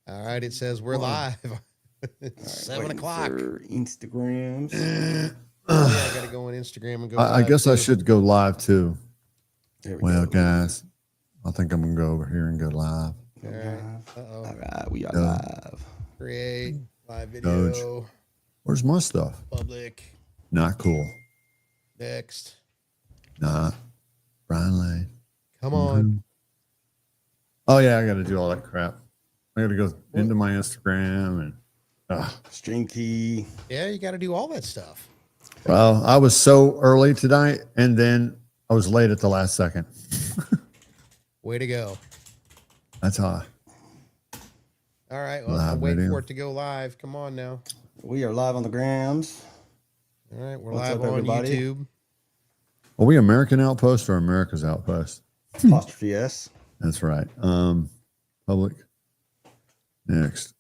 All right, it says we're live. It's 7 o'clock. Instagrams. I got to go on Instagram and go live. I guess I should go live too. Well, guys, I think I'm going to go over here and go live. All right. All right, we are live. Create live video. Doge. Where's my stuff? Public. Not cool. Next. Not. Brian Lane. Come on. Oh, yeah, I got to do all that crap. I got to go into my Instagram and stream key. Yeah, you got to do all that stuff. Well, I was so early tonight, and then I was late at the last second. Way to go. That's high. All right. Well, I'm waiting for it to go live. Come on now. We are live on the grams. All right. We're live on YouTube. Are we American Outpost or America's Outpost? Apostrophe S. That's right. Public. Next.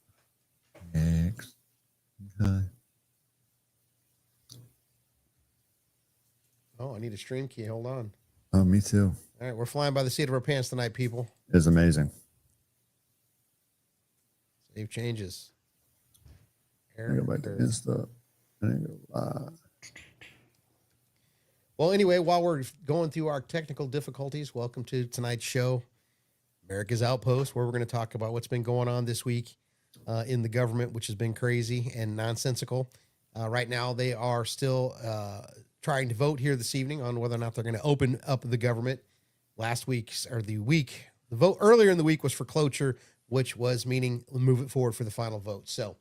Okay. Oh, I need a stream key. Hold on. Oh, me too. All right. We're flying by the seat of our pants tonight, people. It's amazing. Save changes. I go back to Insta. And go live. Well, anyway, while we're going through our technical difficulties, welcome to tonight's show, Merica's Outpost, where we're going to talk about what's been going on this week in the government, which has been crazy and nonsensical. Right now, they are still trying to vote here this evening on whether or not they're going to open up the government. The vote earlier in the week was for cloture, which was meaning move it forward for the final vote. So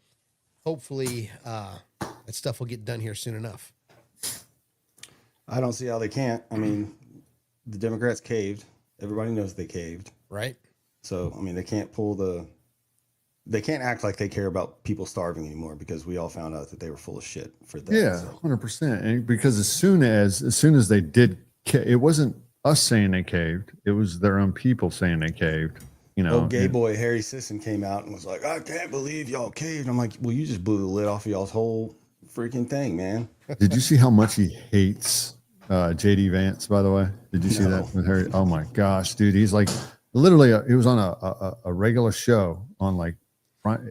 hopefully that stuff will get done here soon enough. I don't see how they can't. I mean, the Democrats caved. Everybody knows they caved. Right. So, I mean, they can't act like they care about people starving anymore because we all found out that they were full of shit for that. Yeah, 100%. And because as soon as they did, it wasn't us saying they caved. It was their own people saying they caved. You know, gay boy Harry Sisson came out and was like, "I can't believe y'all caved." I'm like, "Well, you just blew the lid off of y'all's whole freaking thing, man." Did you see how much he hates JD Vance, by the way? Did you see that with Harry? Oh my gosh, dude. He's like literally he was on a regular show on like,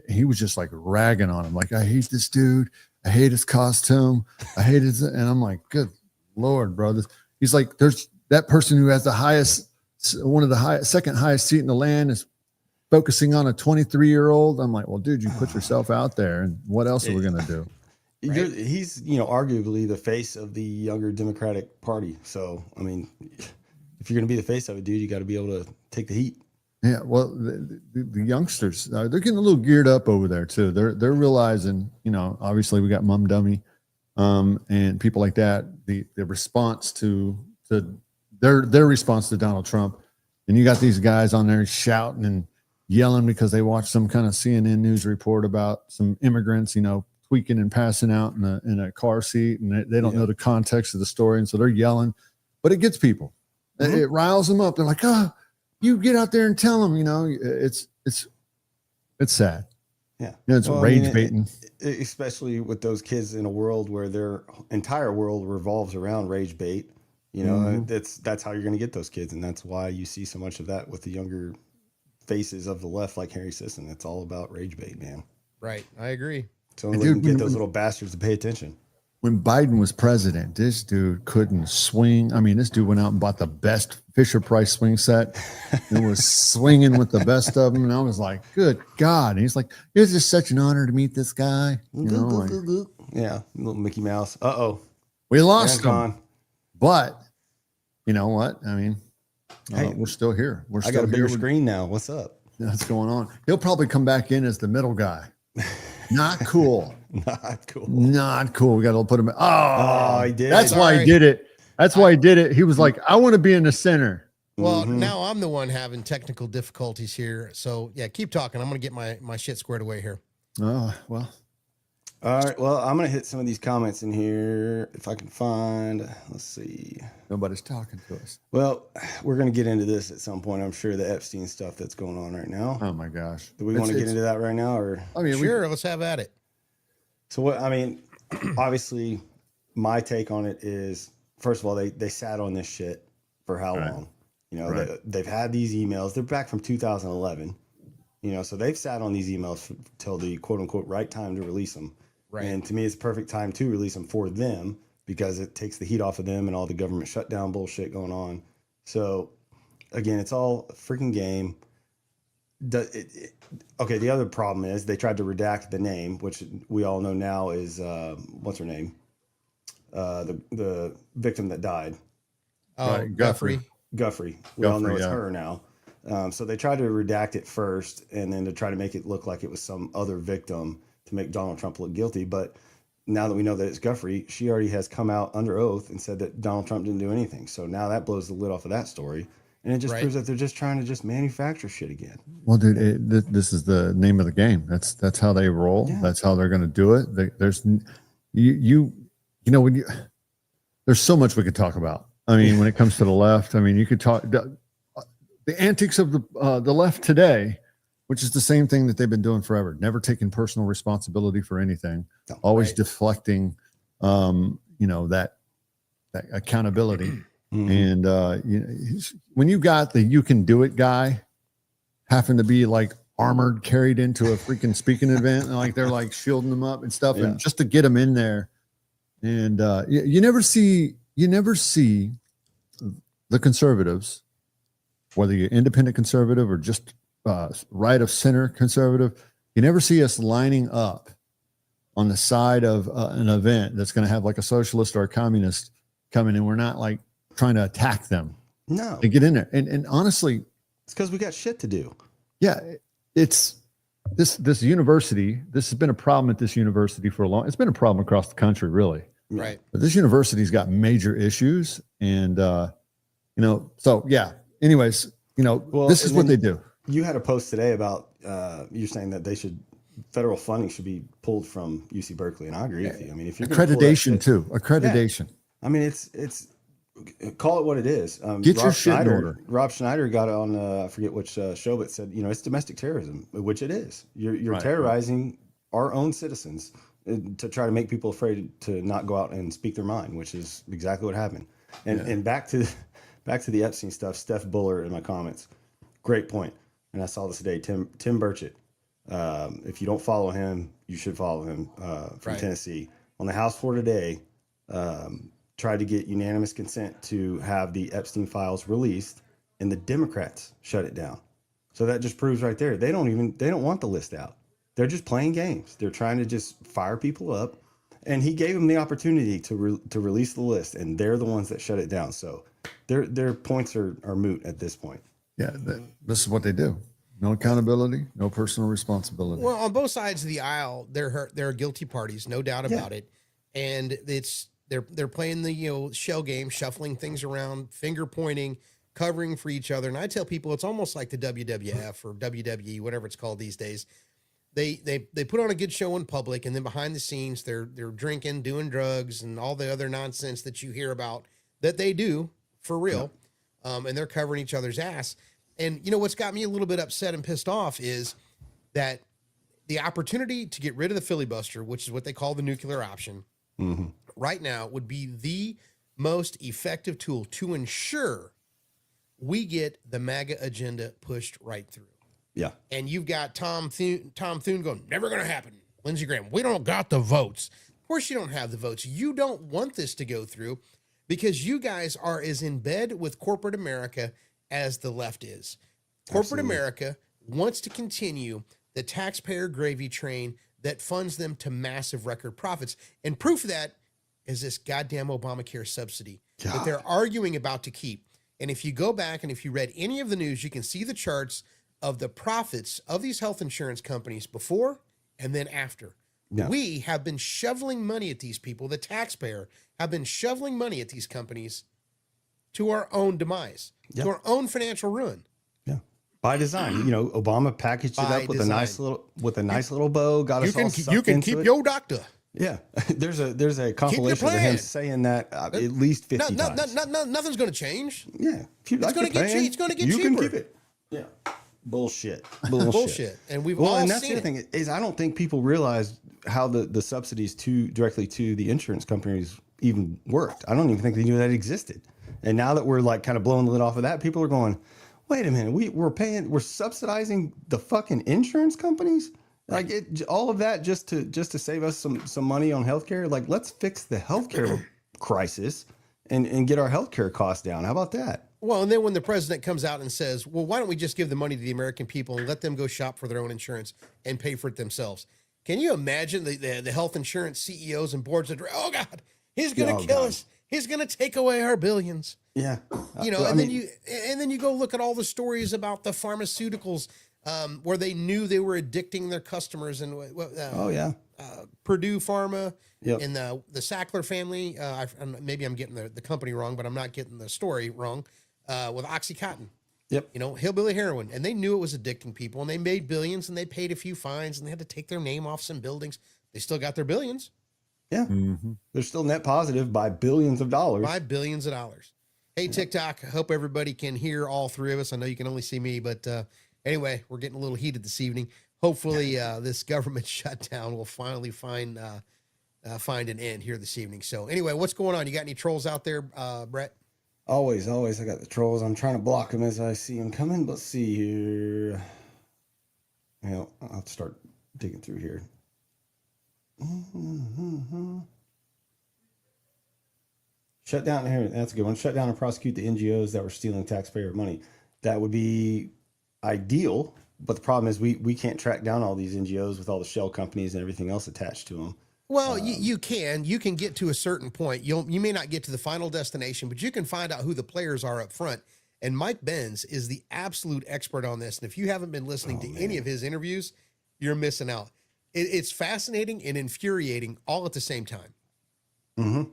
he was just like ragging on him. Like, I hate this dude. I hate his costume. I hate his, and I'm like, good Lord, bro. He's like, there's that person who has the second highest seat in the land is focusing on a 23-year-old. I'm like, well, dude, you put yourself out there, and what else are we gonna do? Right? He's, arguably the face of the younger Democratic Party. So, I mean, if you're going to be the face of it, dude, you got to be able to take the heat. Yeah, well, the youngsters, they're getting a little geared up over there too. They're realizing, obviously we got Mum Dummy, and people like that. The response to their response to Donald Trump, and you got these guys on there shouting and yelling because they watched some kind of CNN news report about some immigrants, tweaking and passing out in a car seat, and they don't know the context of the story, and so they're yelling, but it gets people. Mm-hmm. It riles them up. They're like, "Oh, you get out there and tell them." It's sad. Yeah, it's rage baiting, especially with those kids in a world where their entire world revolves around rage bait. That's how you're going to get those kids, and that's why you see so much of that with the younger faces of the left, like Harry Sisson. It's all about rage bait, man. Right, I agree. So we can get those little bastards to pay attention. When Biden was president, this dude couldn't swing. I mean, this dude went out and bought the best Fisher-Price swing set and was swinging with the best of them. And I was like, good God. And he's like, it was just such an honor to meet this guy. Yeah, little Mickey Mouse. Uh-oh. We lost him. But you know what? I mean, we're still here. I got a bigger screen now. What's up? That's going on. He'll probably come back in as the middle guy. Not cool. Not cool. Not cool. We got to put him. Oh, he did. That's why he did it. That's why he did it. He was like, I want to be in the center. Well, now I'm the one having technical difficulties here. So yeah, keep talking. I'm going to get my shit squared away here. Oh, well. All right. Well, I'm going to hit some of these comments in here if I can find. Let's see. Nobody's talking to us. Well, we're going to get into this at some point. I'm sure the Epstein stuff that's going on right now. Oh my gosh. Do we want to get into that right now, or? I mean, sure. Let's have at it. So what? I mean, obviously, my take on it is, first of all, they sat on this shit for how long? They've had these emails. They're back from 2011. You know, so they've sat on these emails till the quote unquote right time to release them. Right. And to me, it's perfect time to release them for them because it takes the heat off of them and all the government shutdown bullshit going on. So again, it's all a freaking game. Okay, the other problem is they tried to redact the name, which we all know now is what's her name? The victim that died. Oh, Right, Guthrie. Guthrie. We all know it's yeah. her now. So they tried to redact it first and then to try to make it look like it was some other victim to make Donald Trump look guilty. But now that we know that it's Guthrie, she already has come out under oath and said that Donald Trump didn't do anything. So now that blows the lid off of that story. And it just proves that they're just trying to just manufacture shit again. Well, dude, this is the name of the game. That's how they roll. Yeah. That's how they're going to do it. There's you know, when you, there's so much we could talk about. I mean, when it comes to the left, I mean, you could talk the antics of the left today, which is the same thing that they've been doing forever. Never taking personal responsibility for anything. No, always deflecting, you know, that accountability. Mm-hmm. And you know, when you got the "you can do it" guy, happen to be like armored, carried into a freaking speaking event, and like they're like shielding them up and stuff, and just to get them in there. And you never see the conservatives, whether you're independent conservative or just right of center conservative, you never see us lining up on the side of an event that's going to have like a socialist or a communist come in, and we're not like trying to attack them. No, to get in there. And honestly, it's because we got shit to do. Yeah, it's this university. This has been a problem at this university for a long. It's been a problem across the country, really. Right. But this university's got major issues, and you know. So yeah. Anyways, you know, this is what they do. You had a post today about you're saying that federal funding should be pulled from UC Berkeley, and I agree with you. I mean, if you're accreditation too, accreditation. Yeah. I mean, it's call it what it is. Get your shit in order. Rob Schneider got on I forget which show, but said, you know, it's domestic terrorism, which it is. You're terrorizing our own citizens to try to make people afraid to not go out and speak their mind, which is exactly what happened. And back to the Epstein stuff. Steph Buller in my comments, great point. And I saw this today. Tim Burchett. If you don't follow him, you should follow him from Tennessee. On the House floor today, tried to get unanimous consent to have the Epstein files released, and the Democrats shut it down. So that just proves right there they don't want the list out. They're just playing games. They're trying to just fire people up, and he gave them the opportunity to release the list, and they're the ones that shut it down. So their points are moot at this point. Yeah, this is what they do. No accountability, no personal responsibility. Well, on both sides of the aisle, there are guilty parties, no doubt about it, and they're playing the shell game, shuffling things around, finger pointing, covering for each other. And I tell people it's almost like the WWF or WWE, whatever it's called these days. They put on a good show in public, and then behind the scenes they're drinking, doing drugs, and all the other nonsense that you hear about that they do for real, and they're covering each other's ass. And you know what's got me a little bit upset and pissed off is that the opportunity to get rid of the filibuster, which is what they call the nuclear option, right now would be the most effective tool to ensure we get the MAGA agenda pushed right through. Yeah. And you've got Tom Thune going, never going to happen. Lindsey Graham, we don't got the votes. Of course you don't have the votes. You don't want this to go through because you guys are as in bed with corporate America as the left is. Corporate America wants to continue the taxpayer gravy train that funds them to massive record profits. And proof of that is this goddamn Obamacare subsidy that they're arguing about to keep. And if you go back and if you read any of the news, you can see the charts of the profits of these health insurance companies before and then after. Yeah. We have been shoveling money at these people. The taxpayer have been shoveling money at these companies to our own demise, to our own financial ruin. Yeah, by design. You know, Obama packaged it up with a nice little bow. Got us all sucked You can into keep it. your doctor. Yeah, there's a compilation of him saying that at least 50 times. Nothing's going to change. Yeah, it's going to get cheap. It's going to get cheaper. You can keep it. Yeah, bullshit. And we've all and that's seen the other thing is I don't think people realize how the subsidies directly to the insurance companies even worked. I don't even think they knew that existed. And now that we're like kind of blowing the lid off of that, people are going, wait a minute, we're subsidizing the fucking insurance companies, like all of that just to save us some money on healthcare. Like, let's fix the healthcare crisis and get our healthcare costs down. How about that? Well, and then when the president comes out and says, well, why don't we just give the money to the American people and let them go shop for their own insurance and pay for it themselves? Can you imagine the health insurance CEOs and boards that, oh God, he's going to kill us. He's going to take away our billions. Yeah. Then you go look at all the stories about the pharmaceuticals where they knew they were addicting their customers, and Purdue Pharma and the Sackler family. Maybe I'm getting the company wrong, but I'm not getting the story wrong. With OxyContin. Yep. Hillbilly heroin, and they knew it was addicting people, and they made billions, and they paid a few fines, and they had to take their name off some buildings. They still got their billions. Yeah. They're still net positive by billions of dollars. Hey, TikTok, I hope everybody can hear all three of us. I know you can only see me, but anyway, we're getting a little heated this evening. Hopefully this government shutdown will finally find an end here this evening. So anyway, what's going on? You got any trolls out there, Brett? Always. I got the trolls. I'm trying to block them as I see them coming. Let's see here. I'll have to start digging through here. Shut down here. That's a good one. Shut down and prosecute the NGOs that were stealing taxpayer money. That would be ideal, but the problem is we can't track down all these NGOs with all the shell companies and everything else attached to them. Well, you can get to a certain point. You may not get to the final destination, but you can find out who the players are up front. And Mike Benz is the absolute expert on this. And if you haven't been listening to any of his interviews, you're missing out. It's fascinating and infuriating all at the same time. Mm-hmm.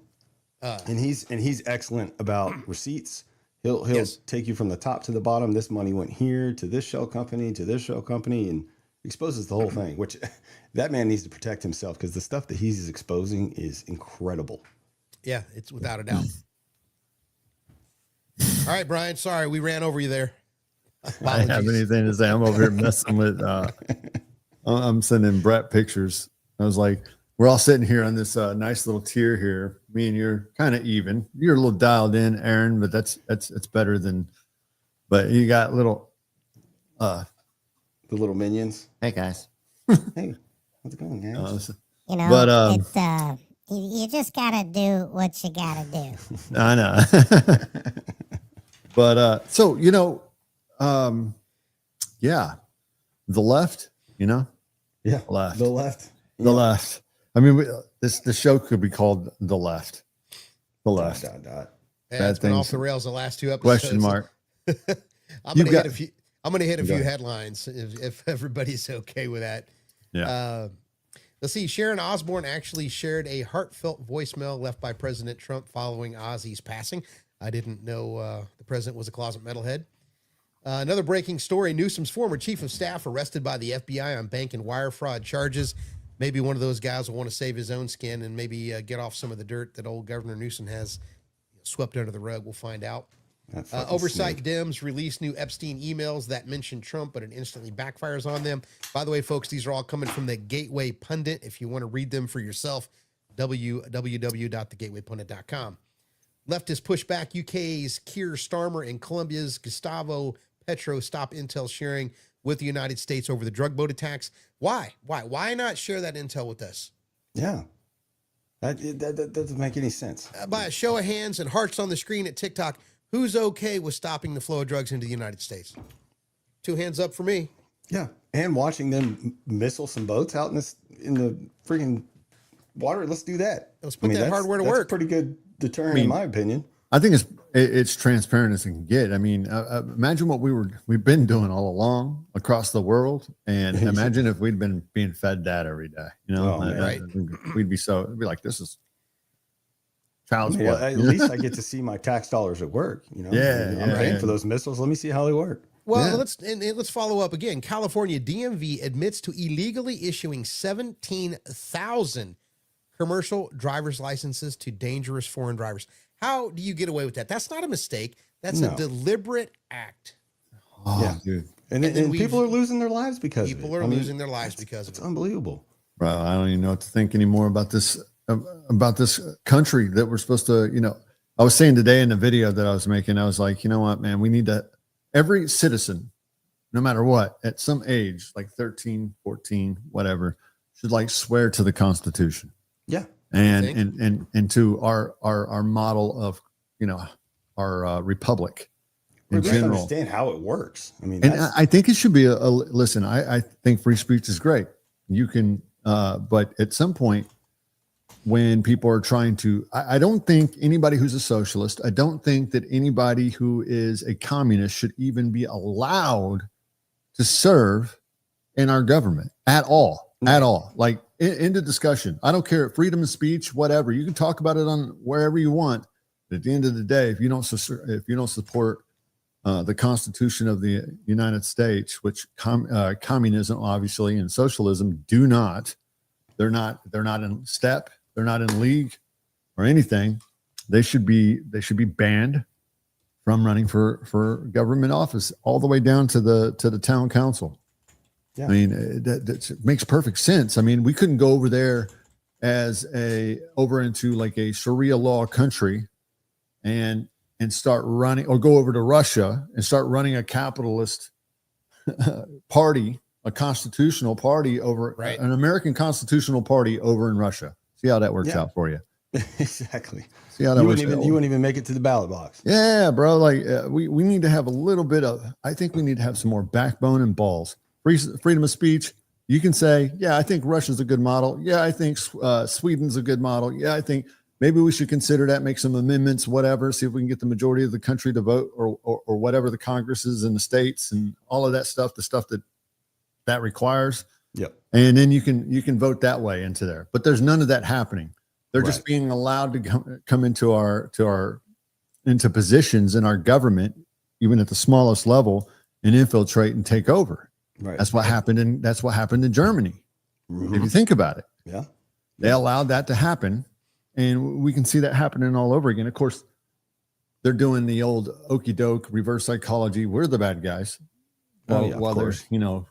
And he's excellent about receipts. He'll take you from the top to the bottom. This money went here to this shell company, and exposes the whole thing, which that man needs to protect himself, because the stuff that he's exposing is incredible. Yeah, it's without a doubt. All right, Brian, sorry, we ran over you there. I didn't have anything to say. I'm over here messing with, I'm sending Brett pictures. I was like, we're all sitting here on this nice little tier here. Me and you're kind of even. You're a little dialed in, Aaron, but that's better than, but you got little, the little minions. Hey guys. Hey, how's it going, guys? But it's you just gotta do what you gotta do. I know. But so the left, left. The left. The left. I mean, the show could be called The Left. The Left. Dot, dot, dot. Yeah, it's been off the rails the last two episodes. Question mark. I'm gonna hit a few headlines if everybody's okay with that. Yeah. Let's see. Sharon Osbourne actually shared a heartfelt voicemail left by President Trump following Ozzy's passing. I didn't know the president was a closet metalhead. Another breaking story: Newsom's former chief of staff arrested by the FBI on bank and wire fraud charges. Maybe one of those guys will want to save his own skin and maybe get off some of the dirt that old Governor Newsom has swept under the rug. We'll find out. Oversight Dems released new Epstein emails that mention Trump, but it instantly backfires on them. By the way, folks, these are all coming from the Gateway Pundit. If you want to read them for yourself, www.thegatewaypundit.com. Leftists push back UK's Keir Starmer and Colombia's Gustavo Petro stop intel sharing with the United States over the drug boat attacks. Why not share that intel with us? Yeah. That doesn't make any sense. By a show of hands and hearts on the screen at TikTok, who's okay with stopping the flow of drugs into the United States? 2 hands up for me. Yeah. And watching them missile some boats out in the freaking water. Let's do that. Let's put that hardware to work. That's a pretty good deterrent, in my opinion. I think it's transparent as it can get. I mean, imagine what we've been doing all along across the world, and imagine if we'd been being fed that every day. Right? It'd be like, this is child's play. At least I get to see my tax dollars at work. I'm paying for those missiles. Let me see how they work. Well, let's follow up again. California DMV admits to illegally issuing 17,000 commercial driver's licenses to dangerous foreign drivers. How do you get away with that? That's not a mistake. That's a deliberate act. Oh, yeah, dude. And people are losing their lives because of it. People are losing their lives because of it. It's unbelievable. Bro, I don't even know what to think anymore about this country that we're supposed to, I was saying today in the video that I was making, I was like, you know what, man, we need to, every citizen, no matter what, at some age, like 13, 14, whatever, should like swear to the Constitution. Yeah. And to our model of, our republic in Or at least general. understand how it works. I mean, And I think it should be listen, I think free speech is great. You can, but at some point when people are trying to, I don't think anybody who's a socialist, I don't think that anybody who is a communist should even be allowed to serve in our government at all, Like into discussion. I don't care. Freedom of speech, whatever. You can talk about it on wherever you want. But at the end of the day, if you don't support the Constitution of the United States, which communism, obviously, and socialism do not, they're not in step, they're not in league or anything. They should be banned from running for government office, all the way down to the town council. Yeah. I mean, that makes perfect sense. I mean, we couldn't go over there over into like a Sharia law country and start running, or go over to Russia and start running a capitalist party, a constitutional party over an American constitutional party over in Russia. See how that works out for you. Exactly. See how that you works wouldn't even make it to the ballot box. Yeah, bro. Like we need to have a little bit of, I think we need to have some more backbone and balls. Freedom of speech. You can say, yeah, I think Russia's a good model. Yeah, I think Sweden's a good model. Yeah, I think maybe we should consider that, make some amendments, whatever, see if we can get the majority of the country to vote, or whatever the Congresses and the states and all of that stuff, the stuff that requires. Yep. And then you can vote that way into there. But there's none of that happening. They're just being allowed to come into into positions in our government, even at the smallest level, and infiltrate and take over. Right. That's what happened in Germany. Mm-hmm. If you think about it. Yeah. They allowed that to happen. And we can see that happening all over again. Of course, they're doing the old okie doke reverse psychology. We're the bad guys. While they're,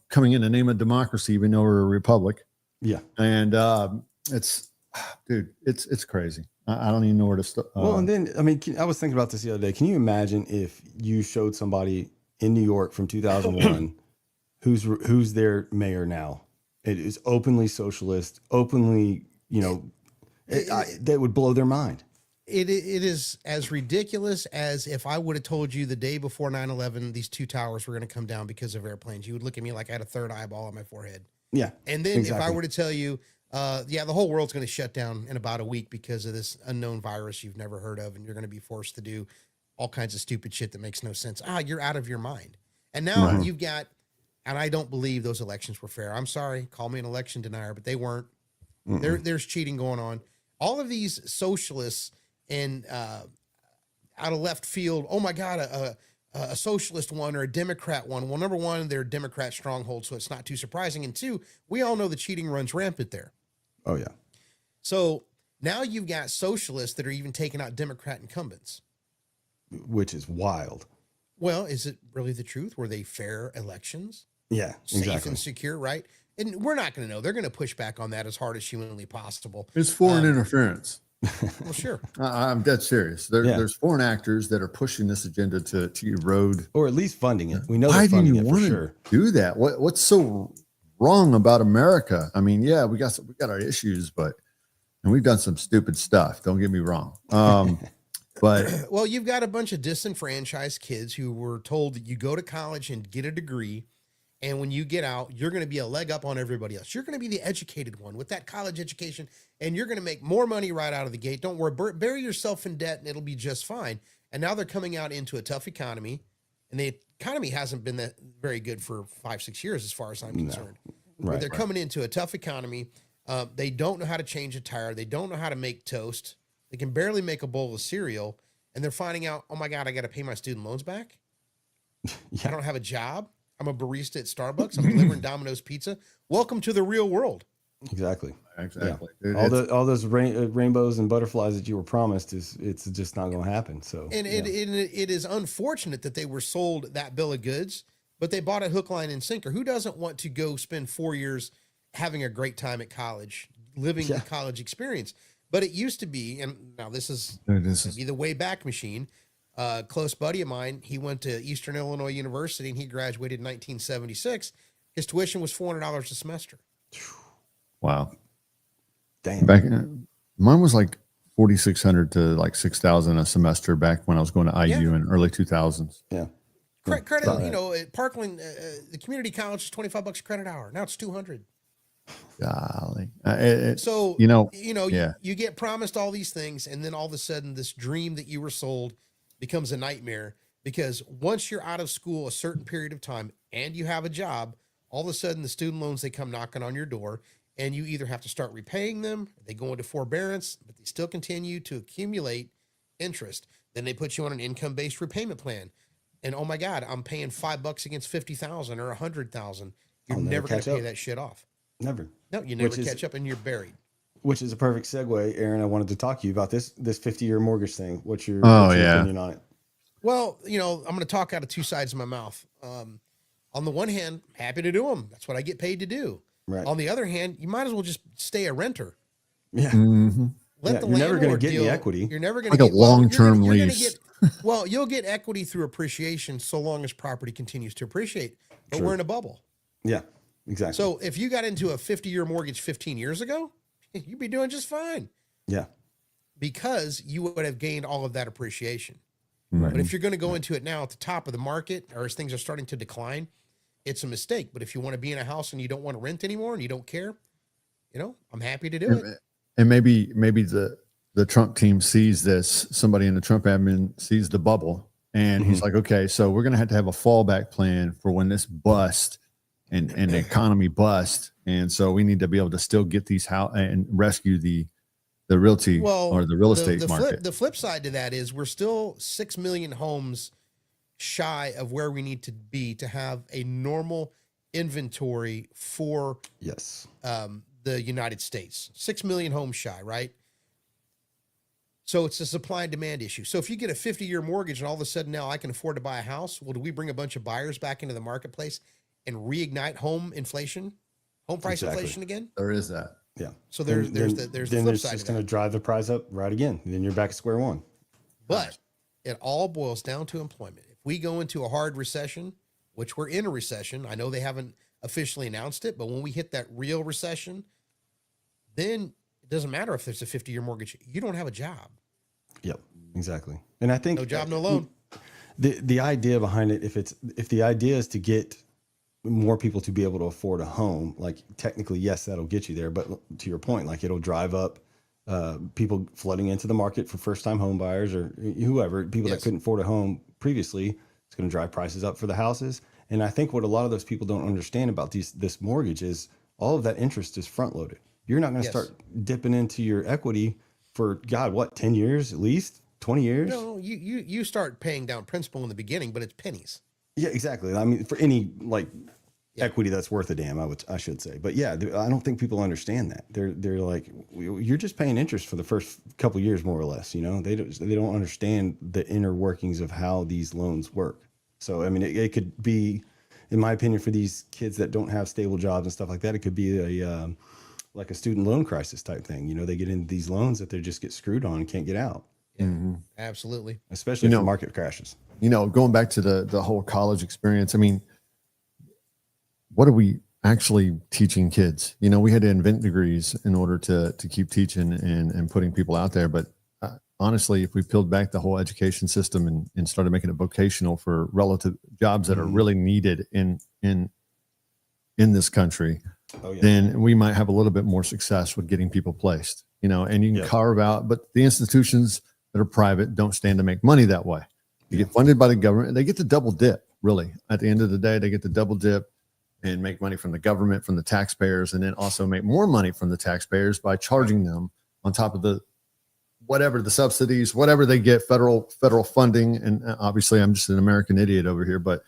coming in the name of democracy, even though we're a republic. Yeah. And it's crazy. I don't even know where to start. Well, and then, I mean, I was thinking about this the other day. Can you imagine if you showed somebody in New York from 2001 who's their mayor now? It is openly socialist, openly, that would blow their mind. It is as ridiculous as if I would have told you the day before 9/11 these two towers were going to come down because of airplanes. You would look at me like I had a third eyeball on my forehead. Yeah. And then if I were to tell you, the whole world's going to shut down in about a week because of this unknown virus you've never heard of, and you're going to be forced to do all kinds of stupid shit that makes no sense. You're out of your mind. And now you've got, and I don't believe those elections were fair. I'm sorry, call me an election denier, but they weren't. There's cheating going on. All of these socialists and out of left field, oh my God, a socialist one or a Democrat one. Well, number one, they're Democrat strongholds, so it's not too surprising. And two, we all know the cheating runs rampant there. Oh, yeah. So now you've got socialists that are even taking out Democrat incumbents. Which is wild. Well, is it really the truth? Were they fair elections? Yeah, safe and secure, right? And we're not going to know. They're going to push back on that as hard as humanly possible. It's foreign interference. Well, sure. I'm dead serious. There's foreign actors that are pushing this agenda to erode, or at least funding it. We know why they're do funding you it want for to sure. do that? What's so wrong about America? I mean, yeah, we got our issues, and we've done some stupid stuff. Don't get me wrong. But well, you've got a bunch of disenfranchised kids who were told that you go to college and get a degree, and when you get out, you're going to be a leg up on everybody else. You're going to be the educated one with that college education, and you're going to make more money right out of the gate. Don't worry, bury yourself in debt, and it'll be just fine. And now they're coming out into a tough economy, and the economy hasn't been that very good for 5-6 years, as far as I'm concerned. But they're coming into a tough economy. They don't know how to change a tire. They don't know how to make toast. They can barely make a bowl of cereal, and they're finding out, oh my God, I got to pay my student loans back. I don't have a job. I'm a barista at Starbucks. I'm delivering Domino's pizza. Welcome to the real world. Exactly. Yeah. All those rainbows and butterflies that you were promised it's just not going to happen. So, and it is unfortunate that they were sold that bill of goods, but they bought it hook, line, and sinker. Who doesn't want to go spend 4 years having a great time at college, living the college experience? But it used to be, and now this is be the way back machine. Close buddy of mine, he went to Eastern Illinois University and he graduated in 1976. His tuition was $400 a semester. Wow. Damn. Back mine was like 4,600 to like 6,000 a semester back when I was going to IU in early 2000s. Yeah. Credit, you know, at Parkland, the community college is $25 a credit hour. Now it's 200. Golly. So yeah. you get promised all these things, and then all of a sudden, this dream that you were sold becomes a nightmare, because once you're out of school a certain period of time and you have a job, all of a sudden the student loans, they come knocking on your door, and you either have to start repaying them, they go into forbearance, but they still continue to accumulate interest. Then they put you on an income-based repayment plan. And oh my God, I'm paying $5 against 50,000 or 100,000. You're never going to pay that shit off. Never. No, you never catch up, and you're buried. Which is a perfect segue, Aaron. I wanted to talk to you about this 50-year mortgage thing. What's your opinion on it? Well, you know, I'm going to talk out of two sides of my mouth. On the one hand, happy to do them. That's what I get paid to do. Right. On the other hand, you might as well just stay a renter. Yeah. Mm-hmm. Let the you're never going to get deal. any equity. You're never going to like get a long-term lease. Well, you'll get equity through appreciation so long as property continues to appreciate. But True. we're in a bubble. Yeah, exactly. So if you got into a 50-year mortgage 15 years ago, you'd be doing just fine. Yeah. Because you would have gained all of that appreciation. Right. But if you're going to go into it now at the top of the market, or as things are starting to decline, it's a mistake. But if you want to be in a house and you don't want to rent anymore and you don't care, you know, I'm happy to do it. And maybe the Trump team sees this, somebody in the Trump admin sees the bubble, and he's like, okay, so we're going to have a fallback plan for when this bust and the economy bust. And so we need to be able to still get these and rescue the realty or the real estate market. The flip side to that is we're still 6 million homes shy of where we need to be to have a normal inventory for the United States. 6 million homes shy, right? So it's a supply and demand issue. So if you get a 50-year mortgage and all of a sudden now I can afford to buy a house, well, do we bring a bunch of buyers back into the marketplace and reignite home price inflation again? There is that. Yeah. So there's the flip side. It's going to drive the price up right again. And then you're back at square one. But it all boils down to employment. If we go into a hard recession, which we're in a recession, I know they haven't officially announced it, but when we hit that real recession, then it doesn't matter if there's a 50-year mortgage. You don't have a job. Yep, exactly. And I think no job, no loan. The idea behind it, if the idea is to get more people to be able to afford a home, like technically, yes, that'll get you there. But to your point, like it'll drive up people flooding into the market for first-time home buyers or whoever, people that couldn't afford a home previously. It's going to drive prices up for the houses. And I think what a lot of those people don't understand about this mortgage is all of that interest is front-loaded. You're not going to start dipping into your equity for 10 years at least, 20 years? No, you start paying down principal in the beginning, but it's pennies. Yeah, exactly. I mean, for any equity that's worth a damn, I should say. But yeah, I don't think people understand that. They're like, you're just paying interest for the first couple of years, more or less. You know, they don't understand the inner workings of how these loans work. So I mean, it could be, in my opinion, for these kids that don't have stable jobs and stuff like that, it could be like a student loan crisis type thing. You know, they get into these loans that they just get screwed on and can't get out. Yeah, absolutely. Especially if the market crashes. You know, going back to the whole college experience, I mean, what are we actually teaching kids? You know, we had to invent degrees in order to keep teaching and putting people out there. But honestly, if we peeled back the whole education system and started making it vocational for relative jobs that are really needed in this country, then we might have a little bit more success with getting people placed, you know, and you can carve out, but the institutions that are private don't stand to make money that way. You get funded by the government. They get to double dip, really. At the end of the day, they get to double dip and make money from the government, from the taxpayers, and then also make more money from the taxpayers by charging them on top of the subsidies, whatever they get, federal funding. And obviously I'm just an American idiot over here, but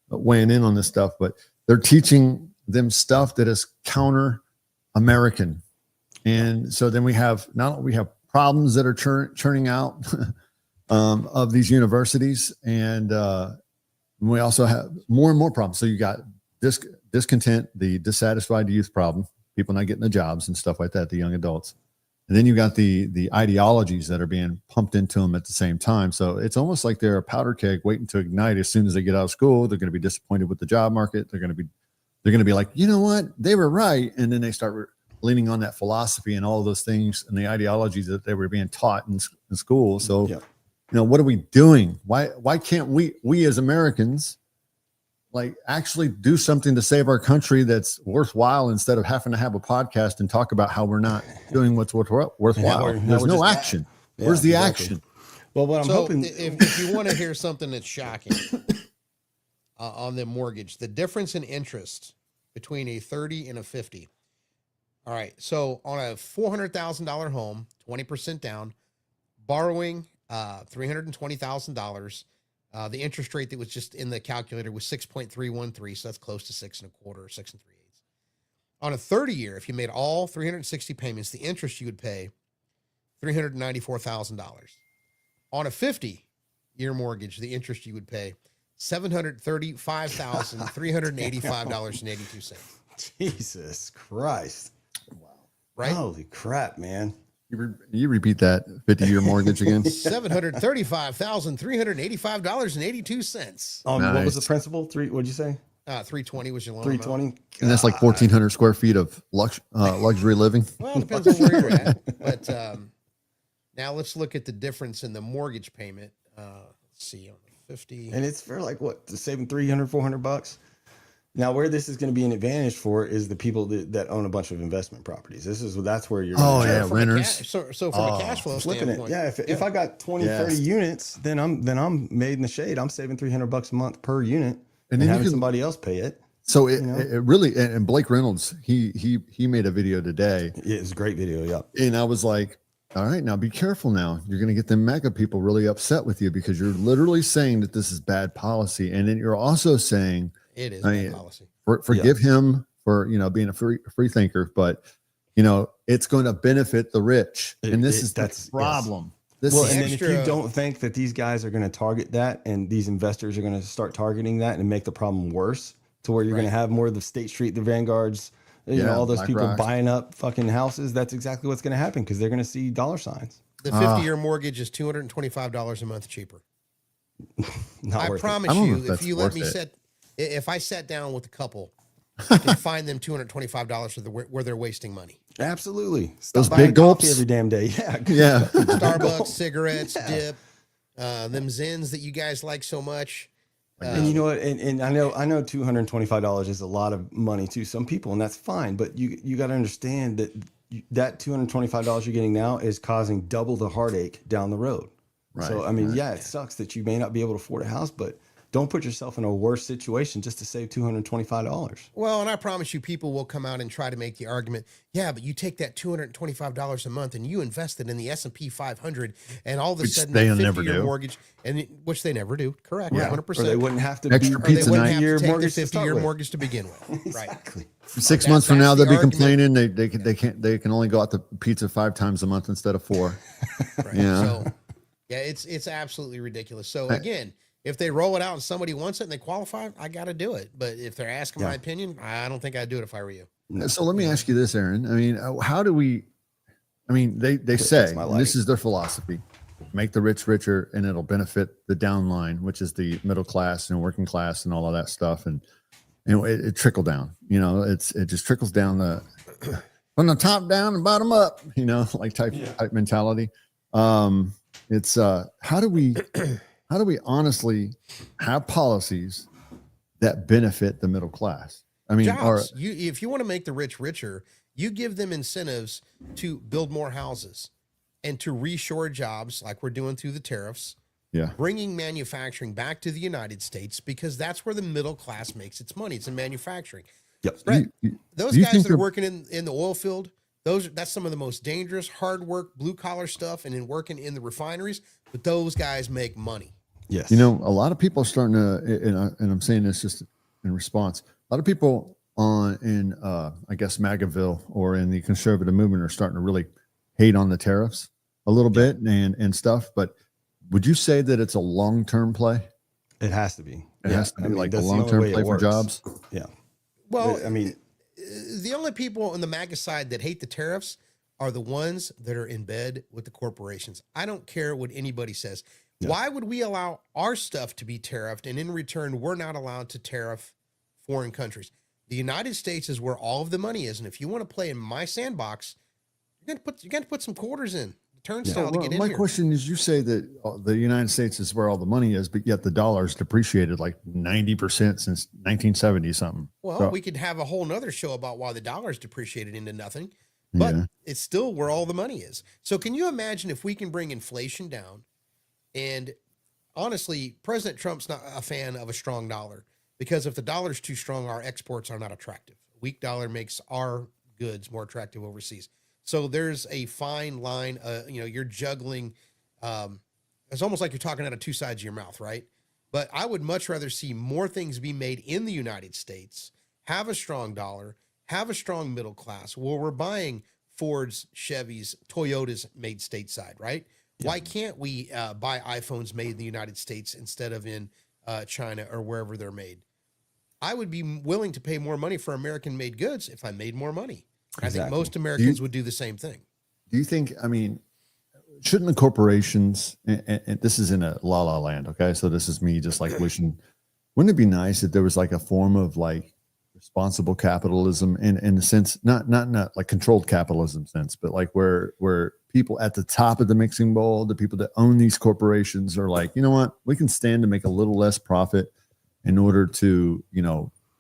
weighing in on this stuff, but they're teaching them stuff that is counter American. And so then we have problems that are churning out of these universities. And we also have more and more problems. So you got discontent, the dissatisfied youth problem, people not getting the jobs and stuff like that, the young adults. And then you got the ideologies that are being pumped into them at the same time. So it's almost like they're a powder keg waiting to ignite as soon as they get out of school. They're going to be disappointed with the job market. They're going to be like, you know what, they were right, and then they start leaning on that philosophy and all of those things and the ideologies that they were being taught in school. So, what are we doing? Why can't we as Americans like actually do something to save our country that's worthwhile instead of having to have a podcast and talk about how we're not doing what's worthwhile? There's no action. Where's the action? Well, what I'm hoping, if you want to hear something that's shocking on the mortgage, the difference in interest between a 30 and a 50. All right. So on a $400,000 home, 20% down, borrowing $320,000. The interest rate that was just in the calculator was 6.313. So that's close to 6.25 or 6 3/8. On a 30-year, if you made all 360 payments, the interest you would pay $394,000. On a 50-year mortgage, the interest you would pay $735,385.82. Jesus Christ. Wow. Right? Holy crap, man. You repeat that 50-year mortgage again? $735,385.82. What was the principal? What'd you say? 320 was your loan. 320. And that's like 1,400 square feet of luxury living. Well, it depends on where you're at. But now let's look at the difference in the mortgage payment. Let's see on the 50. And it's for like what? Saving $300-$400. Now, where this is going to be an advantage for is the people that own a bunch of investment properties. That's where you're. Renters. So from a cash flow standpoint, if I got 20, 30 units, then I'm made in the shade. I'm saving $300 a month per unit, and then having somebody else pay it. So it really, and Blake Reynolds, he made a video today. Yeah, it's a great video. Yeah, and I was like, all right, now be careful. Now you're going to get the mega people really upset with you because you're literally saying that this is bad policy, and then you're also saying. It is bad policy. Forgive him for being a free thinker, but it's going to benefit the rich, and that's the problem. Yes. And then if you don't think that these guys are going to target that, and these investors are going to start targeting that and make the problem worse, to where you're going to have more of the State Street, the Vanguards, all those people buying up fucking houses. That's exactly what's going to happen because they're going to see dollar signs. The 50-year mortgage is $225 a month cheaper. I promise you, if you let me if I sat down with a couple, I can find them $225 where they're wasting money. Absolutely. Those big gulps every damn day. Yeah. Starbucks, cigarettes, dip, them Zins that you guys like so much. And you know what? And I know $225 is a lot of money to some people, and that's fine. But you got to understand that $225 you're getting now is causing double the heartache down the road. Right. So I mean, it sucks that you may not be able to afford a house, but don't put yourself in a worse situation just to save $225. Well, and I promise you, people will come out and try to make the argument, yeah, but you take that $225 a month and you invest it in the S&P 500, and all of a sudden, they that never 50-year do. mortgage, which they never do, correct, 100%. Or they wouldn't have to Extra be pizza they night. wouldn't have to take mortgage the to start 50-year with. mortgage to begin with, Exactly. right? 6 months from now, that's they'll be the complaining they can only go out to pizza 5 times a month instead of 4. Right. So, it's absolutely ridiculous. So again, if they roll it out and somebody wants it and they qualify, I got to do it. But if they're asking my opinion, I don't think I'd do it if I were you. So let me ask you this, Aaron. I mean, how do we? I mean, they say and this is their philosophy: make the rich richer, and it'll benefit the downline, which is the middle class and working class and all of that stuff. And it trickle down. It just trickles down from the top down and bottom up. Like type mentality. It's how do we honestly have policies that benefit the middle class? I mean, jobs. If you want to make the rich richer, you give them incentives to build more houses and to reshore jobs like we're doing through the tariffs. Yeah. Bringing manufacturing back to the United States because that's where the middle class makes its money. It's in manufacturing. Yep. Right. Those guys that are working in the oil field, that's some of the most dangerous, hard work, blue collar stuff, and in working in the refineries. But those guys make money. Yes. A lot of people are starting to, and I'm saying this just in response. A lot of people in I guess MAGAville or in the conservative movement are starting to really hate on the tariffs a little bit and stuff. But would you say that it's a long-term play? It has to be. It has to be like a long-term play for jobs. Yeah. Well, I mean, the only people on the MAGA side that hate the tariffs are the ones that are in bed with the corporations. I don't care what anybody says. Yeah. Why would we allow our stuff to be tariffed, and in return, we're not allowed to tariff foreign countries? The United States is where all of the money is, and if you want to play in my sandbox, you're going to put some quarters in the turnstile to get in my here. question is, you say that the United States is where all the money is, but yet the dollar's depreciated like 90% since 1970 something. Well, So- we could have a whole nother show about why the dollar's depreciated into nothing, but Yeah. it's still where all the money is. So can you imagine if we can bring inflation down? And honestly, President Trump's not a fan of a strong dollar, because if the dollar's too strong, our exports are not attractive. A weak dollar makes our goods more attractive overseas. So there's a fine line. You're juggling. It's almost like you're talking out of two sides of your mouth, right? But I would much rather see more things be made in the United States, have a strong dollar, have a strong middle class, where we're buying Fords, Chevys, Toyotas made stateside, right? Yeah. Why can't we buy iPhones made in the United States instead of in China or wherever they're made? I would be willing to pay more money for American-made goods if I made more money. Exactly. I think most Americans would do the same thing. Do you think, shouldn't the corporations, and this is in a la land, okay? So this is me just like wishing, wouldn't it be nice if there was like a form of like responsible capitalism in the sense, not like controlled capitalism sense, but like where people at the top of the mixing bowl, the people that own these corporations are like, you know what, we can stand to make a little less profit in order to,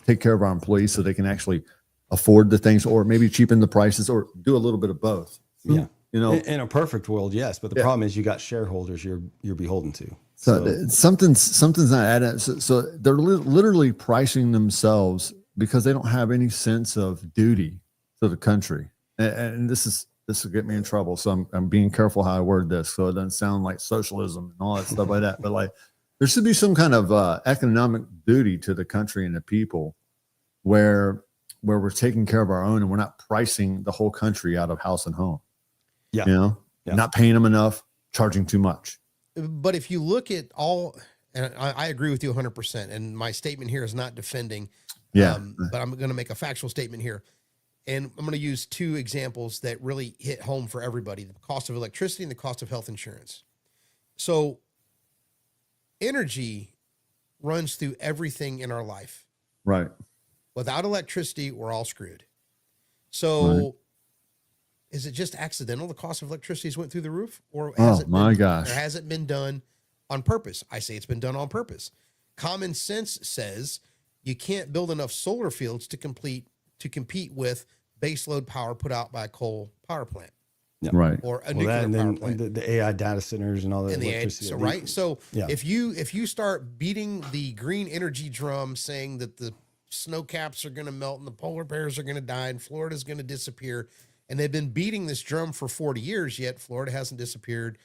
take care of our employees so they can actually afford the things, or maybe cheapen the prices, or do a little bit of both. Yeah. In a perfect world, yes. But the problem is you got shareholders you're beholden to. So something's not adding. So they're literally pricing themselves because they don't have any sense of duty to the country. And this will get me in trouble. So I'm being careful how I word this, so it doesn't sound like socialism and all that stuff like that. But like, there should be some kind of economic duty to the country and the people, where we're taking care of our own and we're not pricing the whole country out of house and home. Yeah. Not paying them enough, charging too much. But if you look at all, and I agree with you 100%, and my statement here is not defending, but I'm going to make a factual statement here. And I'm going to use two examples that really hit home for everybody: the cost of electricity and the cost of health insurance. So energy runs through everything in our life. Right. Without electricity, we're all screwed. So is it just accidental the cost of electricity went through the roof? Or has has it been done on purpose? I say it's been done on purpose. Common sense says you can't build enough solar fields to compete with baseload power put out by a coal power plant. Yeah. Right. Or a nuclear power plant. The AI data centers and all that. So if you start beating the green energy drum, saying that the snow caps are going to melt and the polar bears are going to die and Florida's going to disappear, and they've been beating this drum for 40 years, yet Florida hasn't disappeared.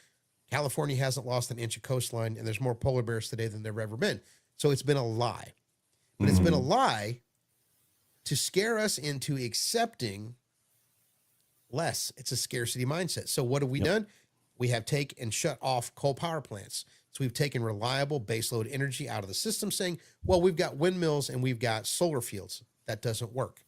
California hasn't lost an inch of coastline, and there's more polar bears today than there've ever been. So it's been a lie. But it's been a lie to scare us into accepting less. It's a scarcity mindset. So what have we done? We have taken and shut off coal power plants. So we've taken reliable baseload energy out of the system, saying, well, we've got windmills and we've got solar fields. That doesn't work.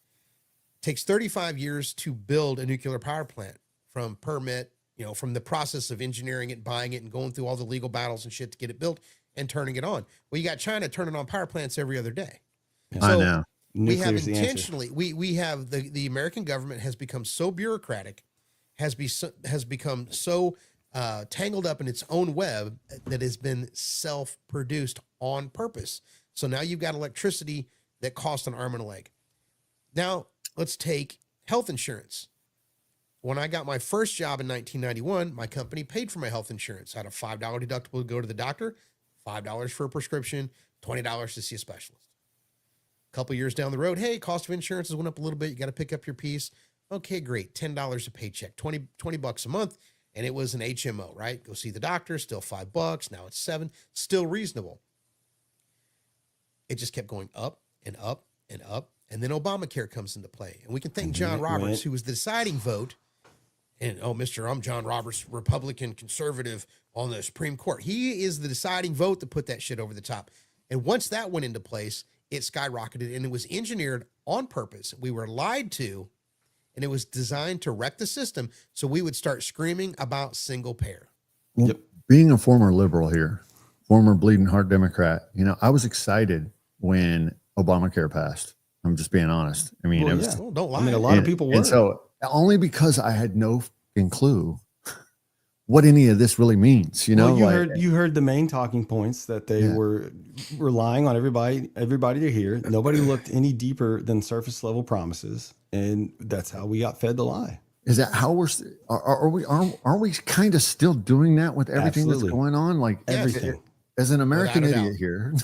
It takes 35 years to build a nuclear power plant, from permit, from the process of engineering it, buying it, and going through all the legal battles and shit to get it built and turning it on. Well, you got China turning on power plants every other day. I know. We have intentionally, we have the American government has become so bureaucratic, has become so tangled up in its own web that has been self-produced on purpose. So now you've got electricity that costs an arm and a leg. Now let's take health insurance. When I got my first job in 1991, my company paid for my health insurance. I had a $5 deductible to go to the doctor, $5 for a prescription, $20 to see a specialist. A couple years down the road, hey, cost of insurance has went up a little bit. You got to pick up your piece. Okay, great. $10 a paycheck, 20 bucks a month. And it was an HMO, right? Go see the doctor, still $5. Now it's $7, still reasonable. It just kept going up and up and up. And then Obamacare comes into play. And we can thank John Roberts, who was the deciding vote. And, I'm John Roberts, Republican conservative on the Supreme Court. He is the deciding vote to put that shit over the top. And once that went into place, it skyrocketed, and it was engineered on purpose. We were lied to and it was designed to wreck the system so we would start screaming about single payer. Well, being a former liberal here, former bleeding heart Democrat, I was excited when Obamacare passed. I'm just being honest. I mean, Well, don't lie. I mean, a lot of people were. And so only because I had no fucking clue what any of this really means, Well, you heard the main talking points that they were relying on everybody to hear. Nobody looked any deeper than surface level promises, and that's how we got fed the lie. Is that how are we kind of still doing that with everything Absolutely. that's going on? Like Everything. As an American Without a idiot here,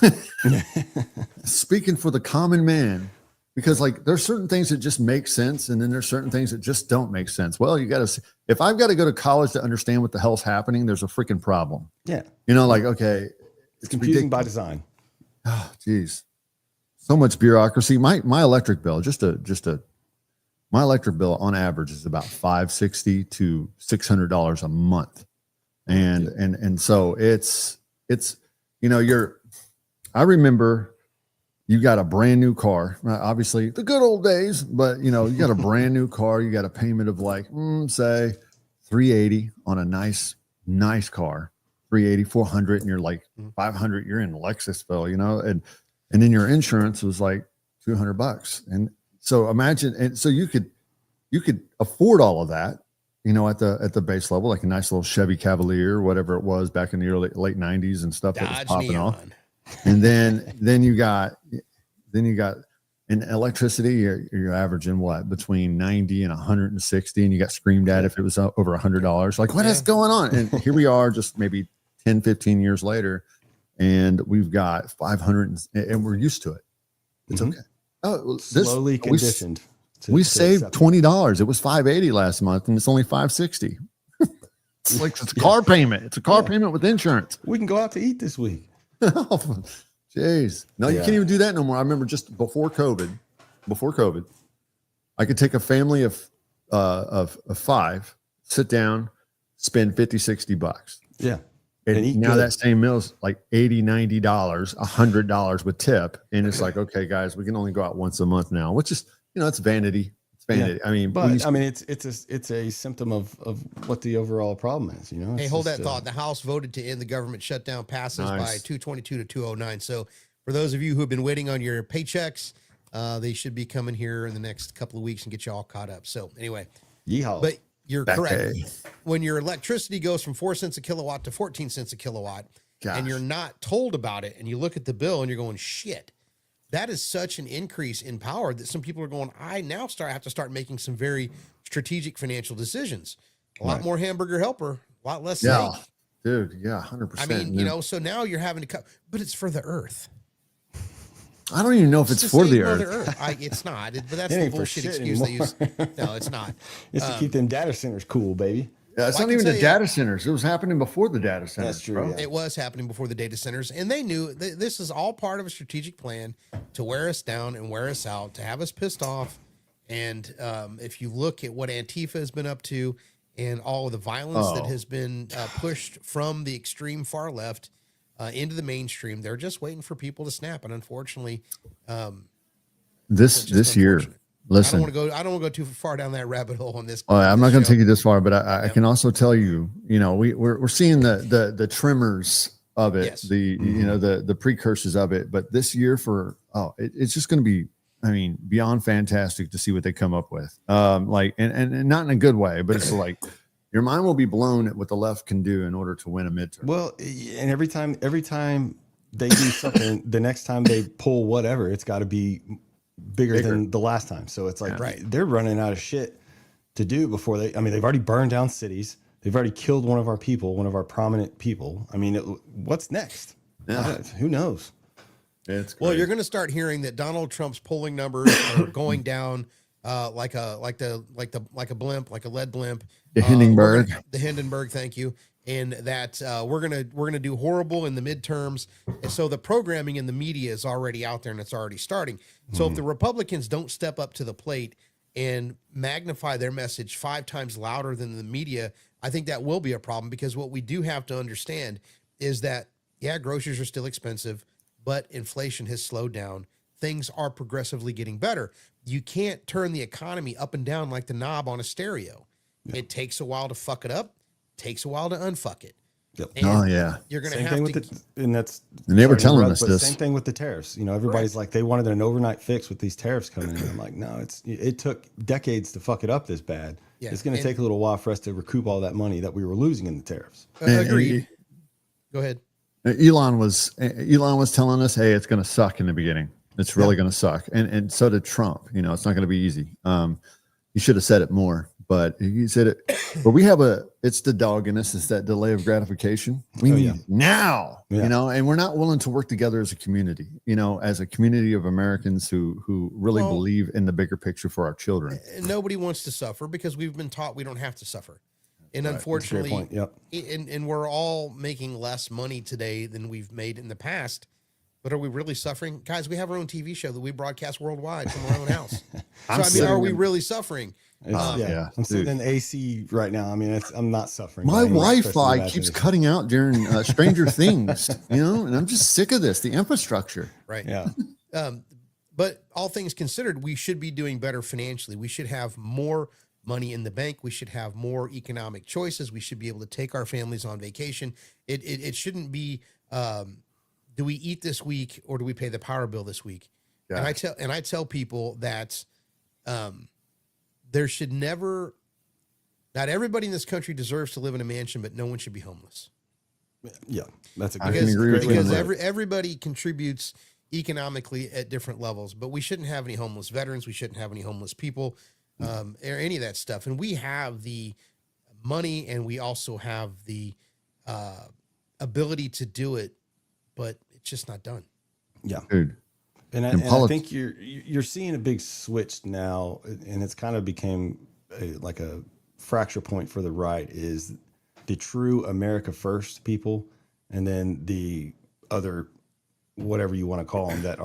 speaking for the common man, because like there's certain things that just make sense, and then there's certain things that just don't make sense. Well, you got to. If I've got to go to college to understand what the hell's happening, there's a freaking problem. Yeah. Okay, It's confusing by design. Oh, geez, so much bureaucracy. My electric bill, my electric bill on average is about $560 to $600 a month, and so it's I remember. You got a brand new car, right? Obviously the good old days, but you got a brand new car. You got a payment of like, say $380 on a nice car, $380, $400, and you're like $500. You're in Lexusville, and then your insurance was like $200. And so imagine, and so you could afford all of that, at the base level, like a nice little Chevy Cavalier, whatever it was back in the late 90s and stuff that was popping off. And then you got in electricity, you're averaging what, between 90 and 160, and you got screamed at if it was over $100. Like, what is going on? And here we are, just maybe 10, 15 years later, and we've got 500, and we're used to it. It's okay. Oh, Slowly conditioned. We saved $20. It was $580 last month, and it's only $560. It's like it's a car payment. It's a car payment with insurance. We can go out to eat this week. Oh, jeez. No, you can't even do that no more. I remember just before COVID, I could take a family of 5, sit down, spend $50-$60. Yeah. And now that same meal is like $80-$90, $100 with tip. And it's like, okay, guys, we can only go out once a month now, which is, it's vanity. It's vanity. Yeah. It's a symptom of what the overall problem is. Hey, hold that thought. The House voted to end the government shutdown, passes by 222 to 209. So for those of you who have been waiting on your paychecks, they should be coming here in the next couple of weeks and get you all caught up. So anyway, yeehaw. But you're correct. When your electricity goes from 4 cents a kilowatt to 14 cents a kilowatt, and you're not told about it, and you look at the bill and you're going, shit. That is such an increase in power that some people are going, I now have to start making some very strategic financial decisions. A lot more hamburger helper, a lot less steak. Dude. Yeah. 100%. I mean, so now you're having to cut, but it's for the earth. I don't even know if it's for the earth. It's not, but that's the bullshit excuse they use. No, it's not. It's to keep them data centers cool, baby. Yeah, it's not even the data centers. It was happening before the data centers. That's true. Yeah. It was happening before the data centers, and they knew this is all part of a strategic plan to wear us down and wear us out, to have us pissed off. And if you look at what Antifa has been up to and all of the violence that has been pushed from the extreme far left into the mainstream, they're just waiting for people to snap. And unfortunately, this year. Listen, I don't want to go too far down that rabbit hole on this. I'm not going to take you this far, but I can also tell you, we're seeing the tremors of it, the precursors of it. But this year it's just going to be, beyond fantastic to see what they come up with. And not in a good way, but it's like your mind will be blown at what the left can do in order to win a midterm. Well, and every time they do something, the next time they pull whatever, it's got to be bigger than the last time. So it's like they're running out of shit to do before they've already burned down cities. They've already killed one of our people, one of our prominent people. What's next? Who knows? Well, you're going to start hearing that Donald Trump's polling numbers are going down like a blimp, like a lead blimp. The Hindenburg. The Hindenburg, thank you. And that we're gonna do horrible in the midterms. And so the programming in the media is already out there and it's already starting. So if the Republicans don't step up to the plate and magnify their message 5 times louder than the media, I think that will be a problem, because what we do have to understand is that, groceries are still expensive, but inflation has slowed down. things are progressively getting better. You can't turn the economy up and down like the knob on a stereo. Yeah. It takes a while to fuck it up, takes a while to unfuck it. Yep. And yeah. You're going to same have thing to. With and they were telling us this. Same thing with the tariffs. You know, everybody's like, they wanted an overnight fix with these tariffs coming in. I'm like, no, it took decades to fuck it up this bad. Yeah. It's going to take a little while for us to recoup all that money that we were losing in the tariffs. Agreed. Go ahead. Elon was telling us, hey, it's going to suck in the beginning. It's really going to suck. And so did Trump. You know, it's not going to be easy. He should have said it more, but he said it. But we have it's the dog in us. It's that delay of gratification. We need now, you know, and we're not willing to work together as a community, you know, as a community of Americans who really believe in the bigger picture for our children. Nobody wants to suffer because we've been taught we don't have to suffer. And unfortunately, and we're all making less money today than we've made in the past. But are we really suffering? Guys, we have our own TV show that we broadcast worldwide from our own house. Are we really suffering? I'm sitting in AC right now. I mean, I'm not suffering. My Wi-Fi keeps cutting out during Stranger Things, you know, and I'm just sick of this. The infrastructure. Right. Yeah. But all things considered, we should be doing better financially. We should have more money in the bank. We should have more economic choices. We should be able to take our families on vacation. It shouldn't be, do we eat this week or do we pay the power bill this week? Yeah. And I tell people that there should never, not everybody in this country deserves to live in a mansion, but no one should be homeless. Yeah, that's a good. I can agree with you. Because everybody contributes economically at different levels, but we shouldn't have any homeless veterans. We shouldn't have any homeless people, or any of that stuff. And we have the money, and we also have the ability to do it, but it's just not done. Yeah, dude. And I think you're seeing a big switch now, and it's kind of became like a fracture point for the right, is the true America first people, and then the other, whatever you want to call them, that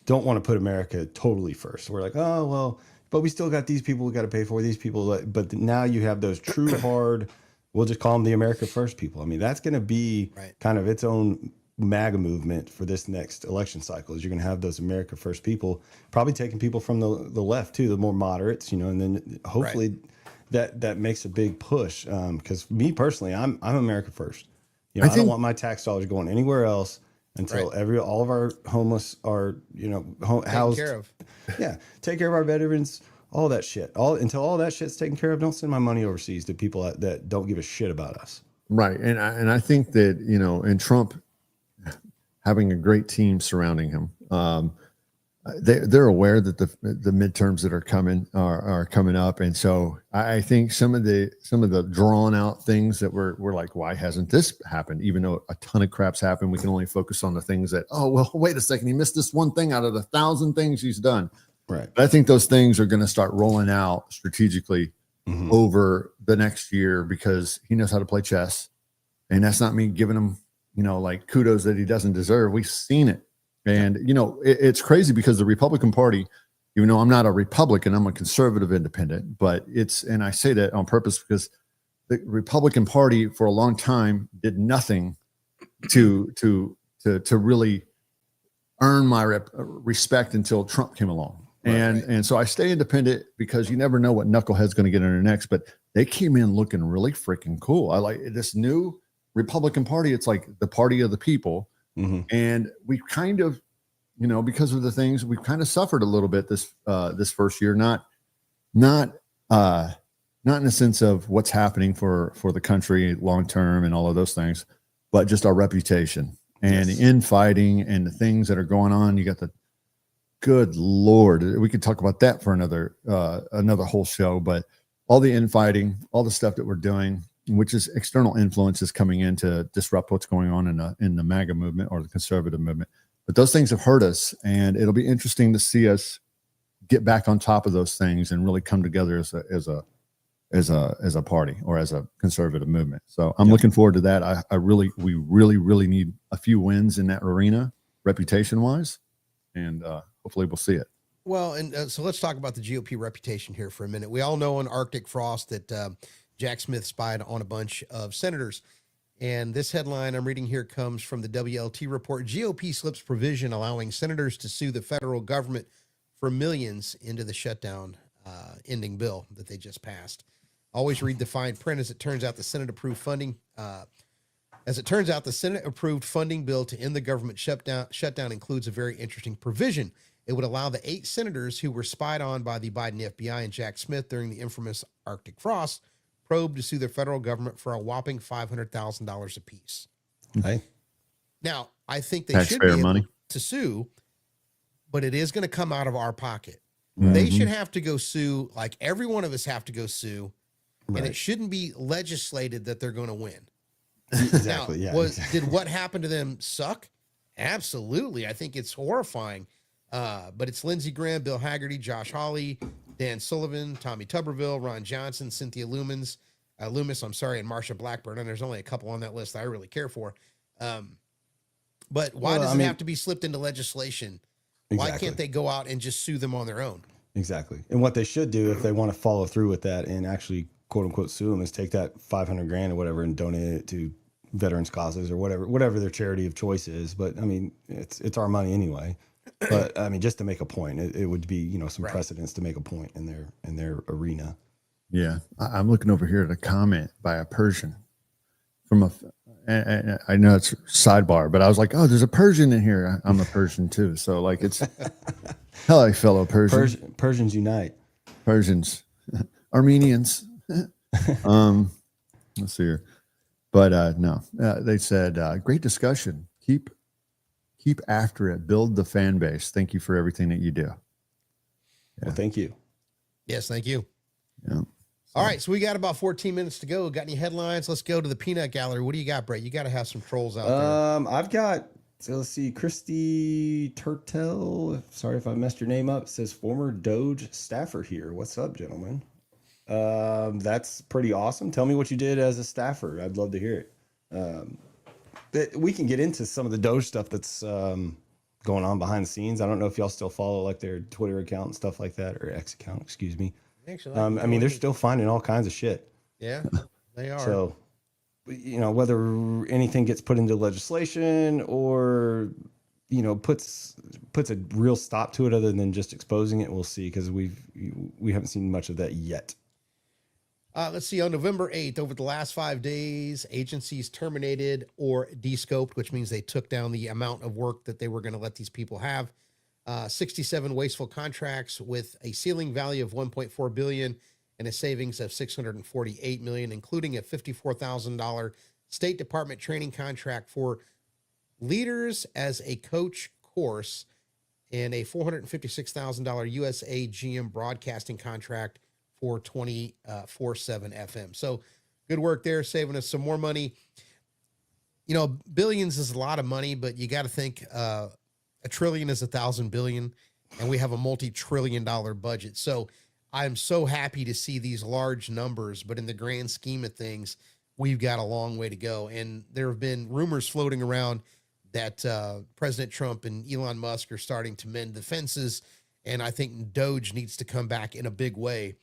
don't want to put America totally first. We're like, oh, well, but we still got these people we got to pay for, these people. But now you have those true hard, we'll just call them the America first people. I mean, that's going to be kind of its own MAGA movement for this next election cycle. Is you're going to have those America first people, probably taking people from the left too, the more moderates, you know, and then hopefully that makes a big push. Because me personally, I'm America first. You know, I don't want my tax dollars going anywhere else until all of our homeless are, you know, housed. Taken care of. Yeah, take care of our veterans, all that shit. Until all that shit's taken care of, don't send my money overseas to people that don't give a shit about us. Right, and I think that, you know, and Trump having a great team surrounding him, they're aware that the midterms that are coming are coming up, and so I think some of the drawn out things that we're like, why hasn't this happened? Even though a ton of crap's happened, we can only focus on the things that, oh well, wait a second, he missed this one thing out of the 1,000 things he's done. Right. But I think those things are going to start rolling out strategically over the next year, because he knows how to play chess, and that's not me giving him, you know, like kudos that he doesn't deserve. We've seen it. And, you know, it's crazy because the Republican Party, even though I'm not a Republican, I'm a conservative independent, but and I say that on purpose because the Republican Party for a long time did nothing to really earn my respect until Trump came along. And so I stay independent because you never know what knucklehead's going to get in their necks, but they came in looking really freaking cool. I like this new Republican Party. It's like the party of the people. And we kind of, you know, because of the things we've kind of suffered a little bit this first year, not in the sense of what's happening for the country long term and all of those things, but just our reputation and the infighting and the things that are going on. You got the good Lord, we could talk about that for another whole show, but all the infighting, all the stuff that we're doing, which is external influences coming in to disrupt what's going on in the MAGA movement or the conservative movement. But those things have hurt us, and it'll be interesting to see us get back on top of those things and really come together as a party or as a conservative movement. So I'm looking forward to that. We really need a few wins in that arena, reputation wise, and hopefully we'll see it. Well, and so let's talk about the GOP reputation here for a minute. We all know in Arctic Frost that Jack Smith spied on a bunch of senators. And this headline I'm reading here comes from the WLT report. GOP slips provision allowing senators to sue the federal government for millions into the shutdown ending bill that they just passed. Always read the fine print. As it turns out, the Senate approved funding bill to end the government shutdown includes a very interesting provision. It would allow the 8 senators who were spied on by the Biden FBI and Jack Smith during the infamous Arctic frost probe to sue the federal government for a whopping $500,000 apiece. Hey, Now, I think they should be able to sue, but it is going to come out of our pocket. They should have to go sue, like every one of us have to go sue, and it shouldn't be legislated that they're going to win. Exactly. Now, did what happened to them suck? Absolutely. I think it's horrifying. But it's Lindsey Graham, Bill Hagerty, Josh Hawley, Dan Sullivan, Tommy Tuberville, Ron Johnson, Cynthia Loomis, and Marsha Blackburn. And there's only a couple on that list I really care for. But why does it have to be slipped into legislation? Exactly. Why can't they go out and just sue them on their own? Exactly. And what they should do if they want to follow through with that and actually quote unquote sue them is take that $500,000 or whatever and donate it to veterans causes or whatever their charity of choice is. But I mean, it's our money anyway. But I mean, just to make a point, it would be, some precedence to make a point in their arena. Yeah. I'm looking over here at a comment by a Persian from I know it's sidebar, but I was like, oh, there's a Persian in here. I'm a Persian too. So like it's, hello, fellow Persians. Persians unite. Persians, Armenians. Let's see here. But no, they said, great discussion. Keep after it. Build the fan base. Thank you for everything that you do. Yeah. Well, thank you. Yes, thank you. Yeah. All right, so we got about 14 minutes to go. Got any headlines? Let's go to the peanut gallery. What do you got, Brett? You got to have some trolls out there. I've got, so let's see, Christy Turtel. Sorry if I messed your name up. Says former Doge staffer here. What's up, gentlemen? That's pretty awesome. Tell me what you did as a staffer. I'd love to hear it. We can get into some of the Doge stuff that's going on behind the scenes. I don't know if y'all still follow like their Twitter account and stuff like that, or X account, excuse me. Actually, I mean, they're still finding all kinds of shit. Yeah, they are. So, whether anything gets put into legislation or, puts a real stop to it other than just exposing it, we'll see, because we haven't seen much of that yet. Let's see. On November 8th, over the last 5 days, agencies terminated or descoped, which means they took down the amount of work that they were going to let these people have. 67 wasteful contracts with a ceiling value of $1.4 billion and a savings of $648 million, including a $54,000 State Department training contract for leaders as a coach course and a $456,000 USA GM broadcasting contract for 24/7 FM. So good work there, saving us some more money. Billions is a lot of money, but you got to think a trillion is 1,000 billion, and we have a multi-trillion-dollar budget. So I'm so happy to see these large numbers, but in the grand scheme of things, we've got a long way to go. And there have been rumors floating around that President Trump and Elon Musk are starting to mend the fences, and I think Doge needs to come back in a big way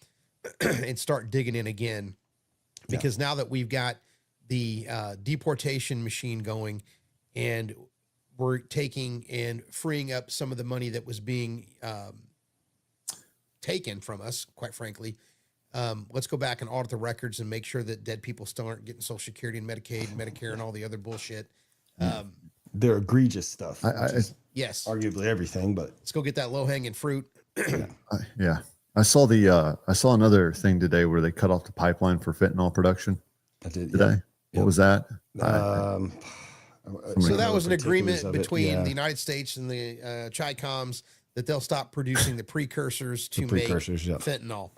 and start digging in again, because now that we've got the deportation machine going, and we're taking and freeing up some of the money that was being taken from us, quite frankly. Let's go back and audit the records and make sure that dead people still aren't getting Social Security and Medicaid and Medicare and all the other bullshit. They're egregious stuff. Yes. Arguably everything, but let's go get that low-hanging fruit. Yeah. I saw another thing today where they cut off the pipeline for fentanyl production. I did today. Yeah. What was that? So that was an agreement between the United States and the Chi-Coms that they'll stop producing the precursors to make fentanyl.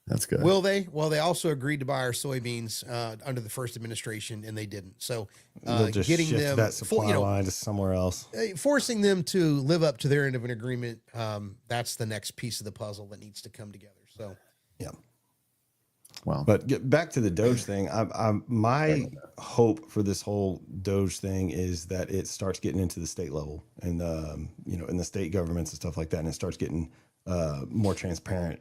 That's good. Will they? Well, they also agreed to buy our soybeans under the first administration, and they didn't. So getting them that supply line to somewhere else, forcing them to live up to their end of an agreement, that's the next piece of the puzzle that needs to come together. So, yeah. Wow. But get back to the Doge thing. My hope for this whole Doge thing is that it starts getting into the state level and, in the state governments and stuff like that. And it starts getting more transparent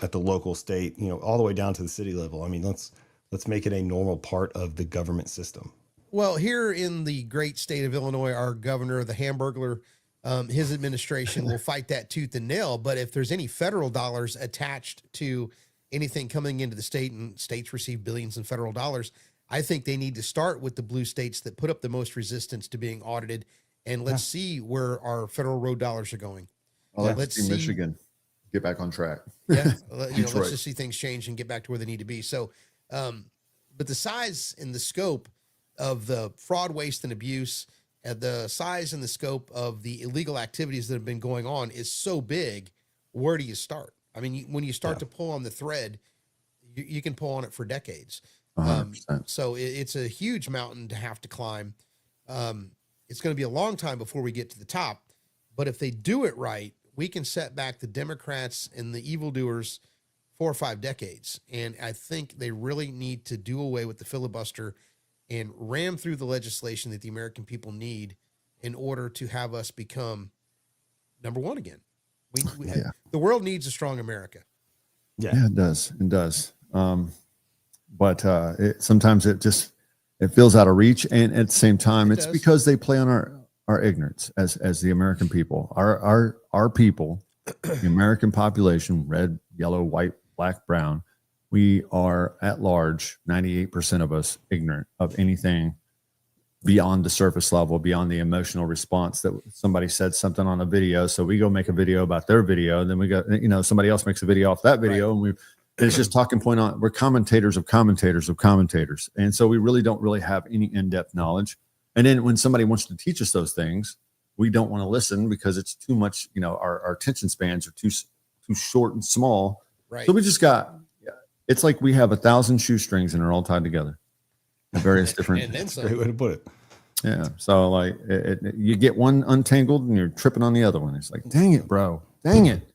at the local, state, all the way down to the city level. I mean, let's make it a normal part of the government system. Well, here in the great state of Illinois, our governor, the Hamburglar, his administration will fight that tooth and nail. But if there's any federal dollars attached to anything coming into the state, and states receive billions in federal dollars, I think they need to start with the blue states that put up the most resistance to being audited, and let's see where our federal road dollars are going. Well, let's let's see see Michigan get back on track. Yeah, let's Detroit. just see things change and get back to where they need to be. So, but the size and the scope of the fraud, waste, and abuse, and the size and the scope of the illegal activities that have been going on is so big. Where do you start? I mean, when you start to pull on the thread, you can pull on it for decades. 100%. So it's a huge mountain to have to climb. It's going to be a long time before we get to the top. But if they do it right, we can set back the Democrats and the evildoers 4 or 5 decades. And I think they really need to do away with the filibuster and ram through the legislation that the American people need in order to have us become number one again. The world needs a strong America. Yeah, it does. It does. But sometimes it feels out of reach. And at the same time, it's because they play on our ignorance as the American people. Our people, the American population, red, yellow, white, black, brown, we are at large, 98% of us ignorant of anything beyond the surface level, beyond the emotional response that somebody said something on a video. So we go make a video about their video, and then we got, somebody else makes a video off that video, and it's just talking point on. We're commentators of commentators of commentators. And so we really don't really have any in-depth knowledge. And then when somebody wants to teach us those things, we don't want to listen because it's too much, our attention spans are too short and small. Right. So we just it's like we have 1,000 shoestrings and they're all tied together. Various different. And then That's a great way to put it. Yeah. So like you get one untangled and you're tripping on the other one. It's like, dang it, bro. Dang it.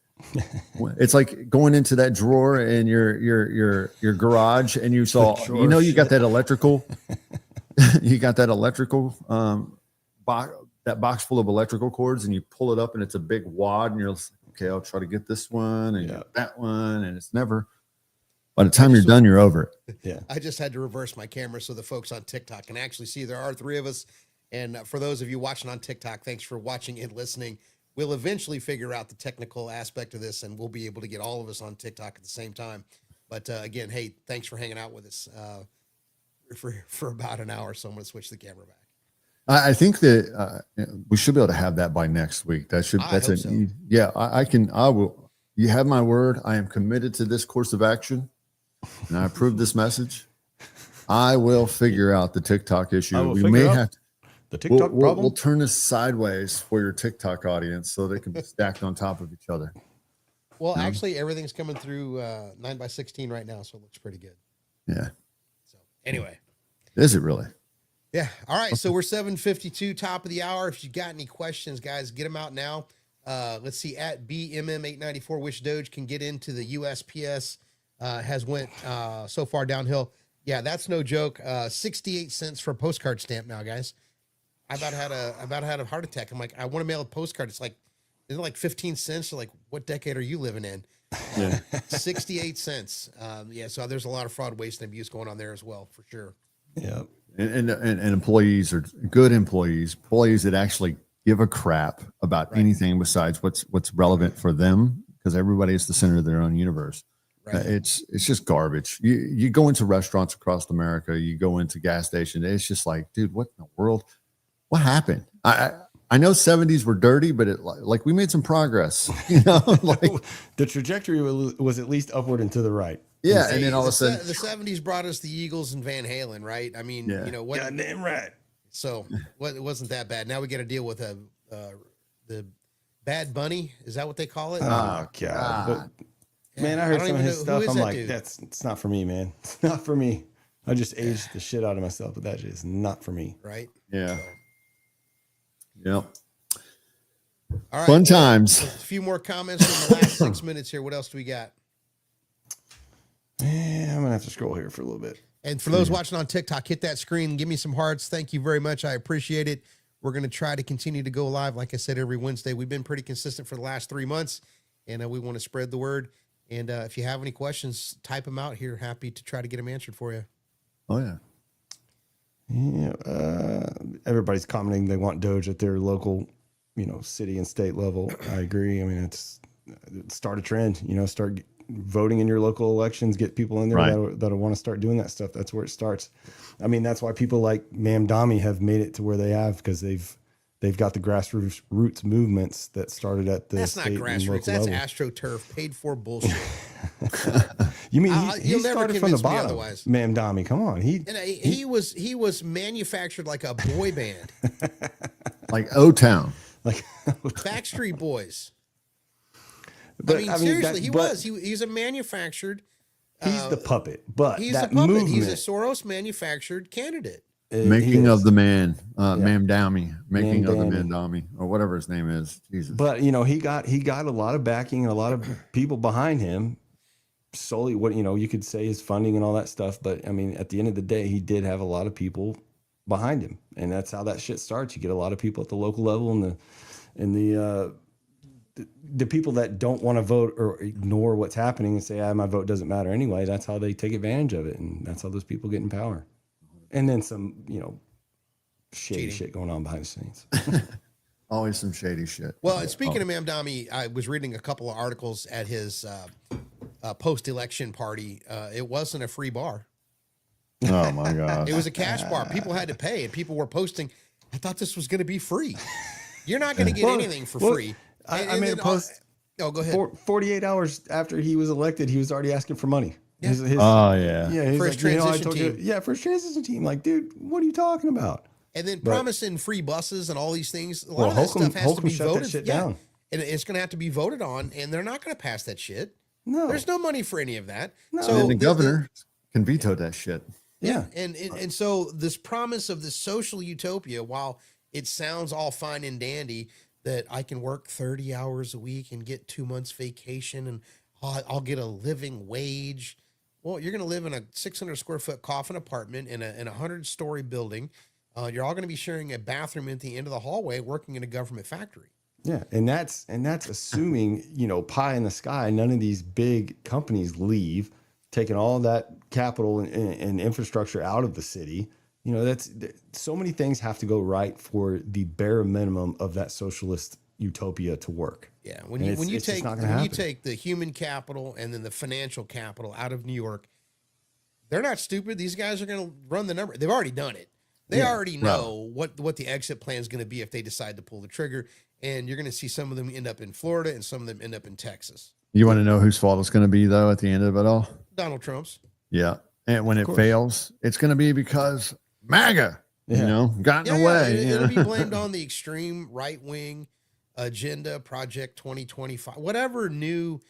It's like going into that drawer in your garage and you saw, you got that electrical, box, that box full of electrical cords, and you pull it up and it's a big wad and you're like, okay, I'll try to get this one and get that one. And it's never, by the time you're done, you're over it. Yeah. I just had to reverse my camera so the folks on TikTok can actually see there are 3 of us. And for those of you watching on TikTok, thanks for watching and listening. We'll eventually figure out the technical aspect of this, and we'll be able to get all of us on TikTok at the same time. But again, hey, thanks for hanging out with us for about an hour. So I'm going to switch the camera back. I think that we should be able to have that by next week. I will. You have my word. I am committed to this course of action, and I approve this message. I will figure out the TikTok issue. We may have to. The TikTok problem? We'll turn this sideways for your TikTok audience so they can be stacked on top of each other. Well, actually, everything's coming through 9:16 right now, so it looks pretty good. Yeah. So anyway. Is it really? Yeah. All right. So we're 7:52, top of the hour. If you got any questions, guys, get them out now. Let's see, at BMM894, which Doge can get into the USPS has went so far downhill. Yeah, that's no joke. 68 cents for a postcard stamp now, guys. I about had a heart attack. I'm like, I want to mail a postcard. It's like, isn't it like 15 cents? So like, what decade are you living in? Yeah. 68 cents. So there's a lot of fraud, waste, and abuse going on there as well, for sure. Yeah. And employees are good employees that actually give a crap about anything besides what's relevant for them, because everybody is the center of their own universe. Right. It's just garbage. You go into restaurants across America, you go into gas stations. It's just like, dude, what in the world? What happened? I know 70s were dirty, but like we made some progress. Like the trajectory was at least upward and to the right. Yeah, and then all of a sudden, the 70s brought us the Eagles and Van Halen, right? I mean, what? Goddamn right. So it wasn't that bad. Now we got to deal with the Bad Bunny. Is that what they call it? Oh God! But, man, I heard some of his stuff. I'm like, it's not for me, man. It's not for me. I just aged the shit out of myself, but that is not for me. Right? Yeah. Yep. All right. Fun times. A few more comments in the last 6 minutes here. What else do we got? Yeah, I'm gonna have to scroll here for a little bit. And for those watching on TikTok, hit that screen, give me some hearts. Thank you very much. I appreciate it. We're going to try to continue to go live, like I said, every Wednesday. We've been pretty consistent for the last 3 months, and we want to spread the word. And if you have any questions, type them out here. Happy to try to get them answered for you. Oh, yeah. Yeah, everybody's commenting they want Doge at their local, city and state level. I agree. I mean, it's start a trend. Start voting in your local elections. Get people in there Right. that'll want to start doing that stuff. That's where it starts. I mean, that's why people like Ma'am Dami have made it to where they have, because they've got the grassroots movements that started at the That's not state and grassroots. local That's level. AstroTurf, paid for bullshit. You mean he You'll never started from the convince me bottom? otherwise. Ma'am Dami, come on. He was manufactured like a boy band, Like O-Town. like, Backstreet Boys. but I mean, seriously, but he's a manufactured. he's the puppet. But He's that a puppet. movement, He's a Soros manufactured candidate. Making he of is. the man, Ma'am Dami. Making of the Dami. man Dami, or whatever his name is. Jesus. But he got a lot of backing and a lot of people behind him. Solely, what you could say his funding and all that stuff. But I mean, at the end of the day, he did have a lot of people behind him, and that's how that shit starts. You get a lot of people at the local level, and the people that don't want to vote or ignore what's happening and say, my vote doesn't matter anyway. That's how they take advantage of it, and that's how those people get in power. And then some, shady Cheating. shit going on behind the scenes. Always some shady shit. Well, and speaking of Ma'am Dami, I was reading a couple of articles at his post-election party. It wasn't a free bar. Oh my God. It was a cash bar. People had to pay, and people were posting, I thought this was going to be free. You're not going to get anything for free. I made a post. Oh, go ahead. 48 hours after he was elected, he was already asking for money. Yeah. Oh yeah. Yeah, he's For his transition team. For his transition team. Like, dude, what are you talking about? And then promising free buses and all these things. A lot Well, of that Holcomb- stuff has to Holcomb be shut that voted. shit Yeah. down. And it's going to have to be voted on, and they're not going to pass that shit. No. There's no money for any of that. No. So And the governor can veto that shit. Yeah. And so this promise of this social utopia, while it sounds all fine and dandy that I can work 30 hours a week and get 2 months vacation and I'll get a living wage. Well, you're going to live in a 600 square foot coffin apartment in a 100-story building. You're all going to be sharing a bathroom at the end of the hallway, working in a government factory. Yeah, and that's assuming, pie in the sky. None of these big companies leave, taking all that capital and infrastructure out of the city. That's so many things have to go right for the bare minimum of that socialist utopia to work. Yeah, when you just not gonna happen. take the human capital and then the financial capital out of New York, they're not stupid. These guys are going to run the number. They've already done it. They already know what the exit plan is going to be if they decide to pull the trigger. And you're going to see some of them end up in Florida and some of them end up in Texas. You want to know whose fault it's going to be, though, at the end of it all? Donald Trump's. Yeah. And when it fails, it's going to be because MAGA, got in the way. It'll be blamed on the extreme right-wing agenda, Project 2025, whatever new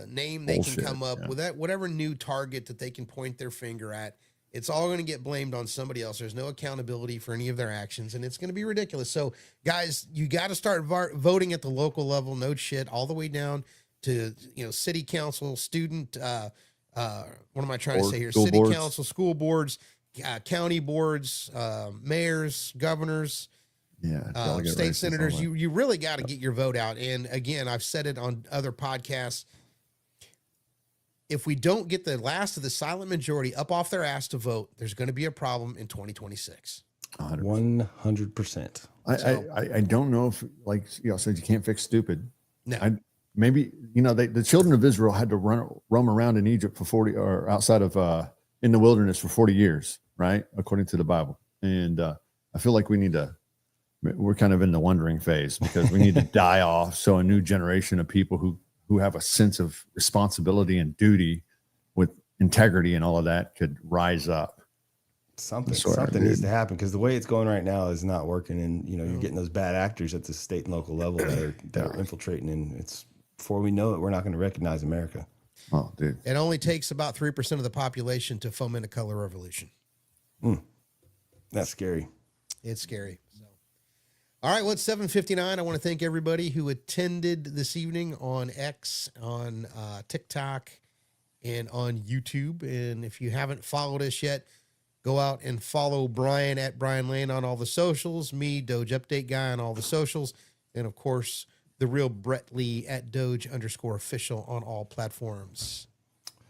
name they can come up with, that whatever new target that they can point their finger at. It's all going to get blamed on somebody else. There's no accountability for any of their actions, and it's going to be ridiculous. So, guys, you got to start voting at the local level, no shit, all the way down to city council, student. What am I trying to say here? City council, school boards, county boards, mayors, governors, state senators. You really got to get your vote out. And again, I've said it on other podcasts. If we don't get the last of the silent majority up off their ass to vote, there's going to be a problem in 2026. 100%. I don't know if, like said, you can't fix stupid. No. Maybe the children of Israel had to roam around in Egypt for 40 or outside of in the wilderness for 40 years, right? According to the Bible. And I feel like we're kind of in the wondering phase because we need to die off so a new generation of people who have a sense of responsibility and duty with integrity and all of that could rise up. Something needs to happen because the way it's going right now is not working. And, you're getting those bad actors at the state and local level that are infiltrating. And it's before we know it, we're not going to recognize America. Oh, dude. It only takes about 3% of the population to foment a color revolution. That's scary. It's scary. All right, well, it's 7:59. I want to thank everybody who attended this evening on X, on TikTok, and on YouTube. And if you haven't followed us yet, go out and follow Brian at Brian Lane on all the socials, me, Doge Update Guy, on all the socials, and, of course, the real Brett Lee at Doge_official on all platforms.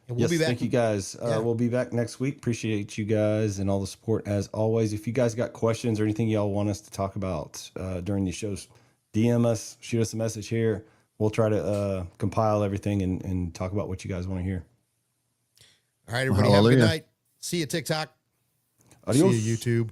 And we'll be back. Thank you guys. Yeah. We'll be back next week. Appreciate you guys and all the support as always. If you guys got questions or anything y'all want us to talk about during these shows, DM us, shoot us a message here. We'll try to compile everything and talk about what you guys want to hear. All right, everybody, have a good Hallelujah. night. See you, TikTok. Adios. See you, YouTube.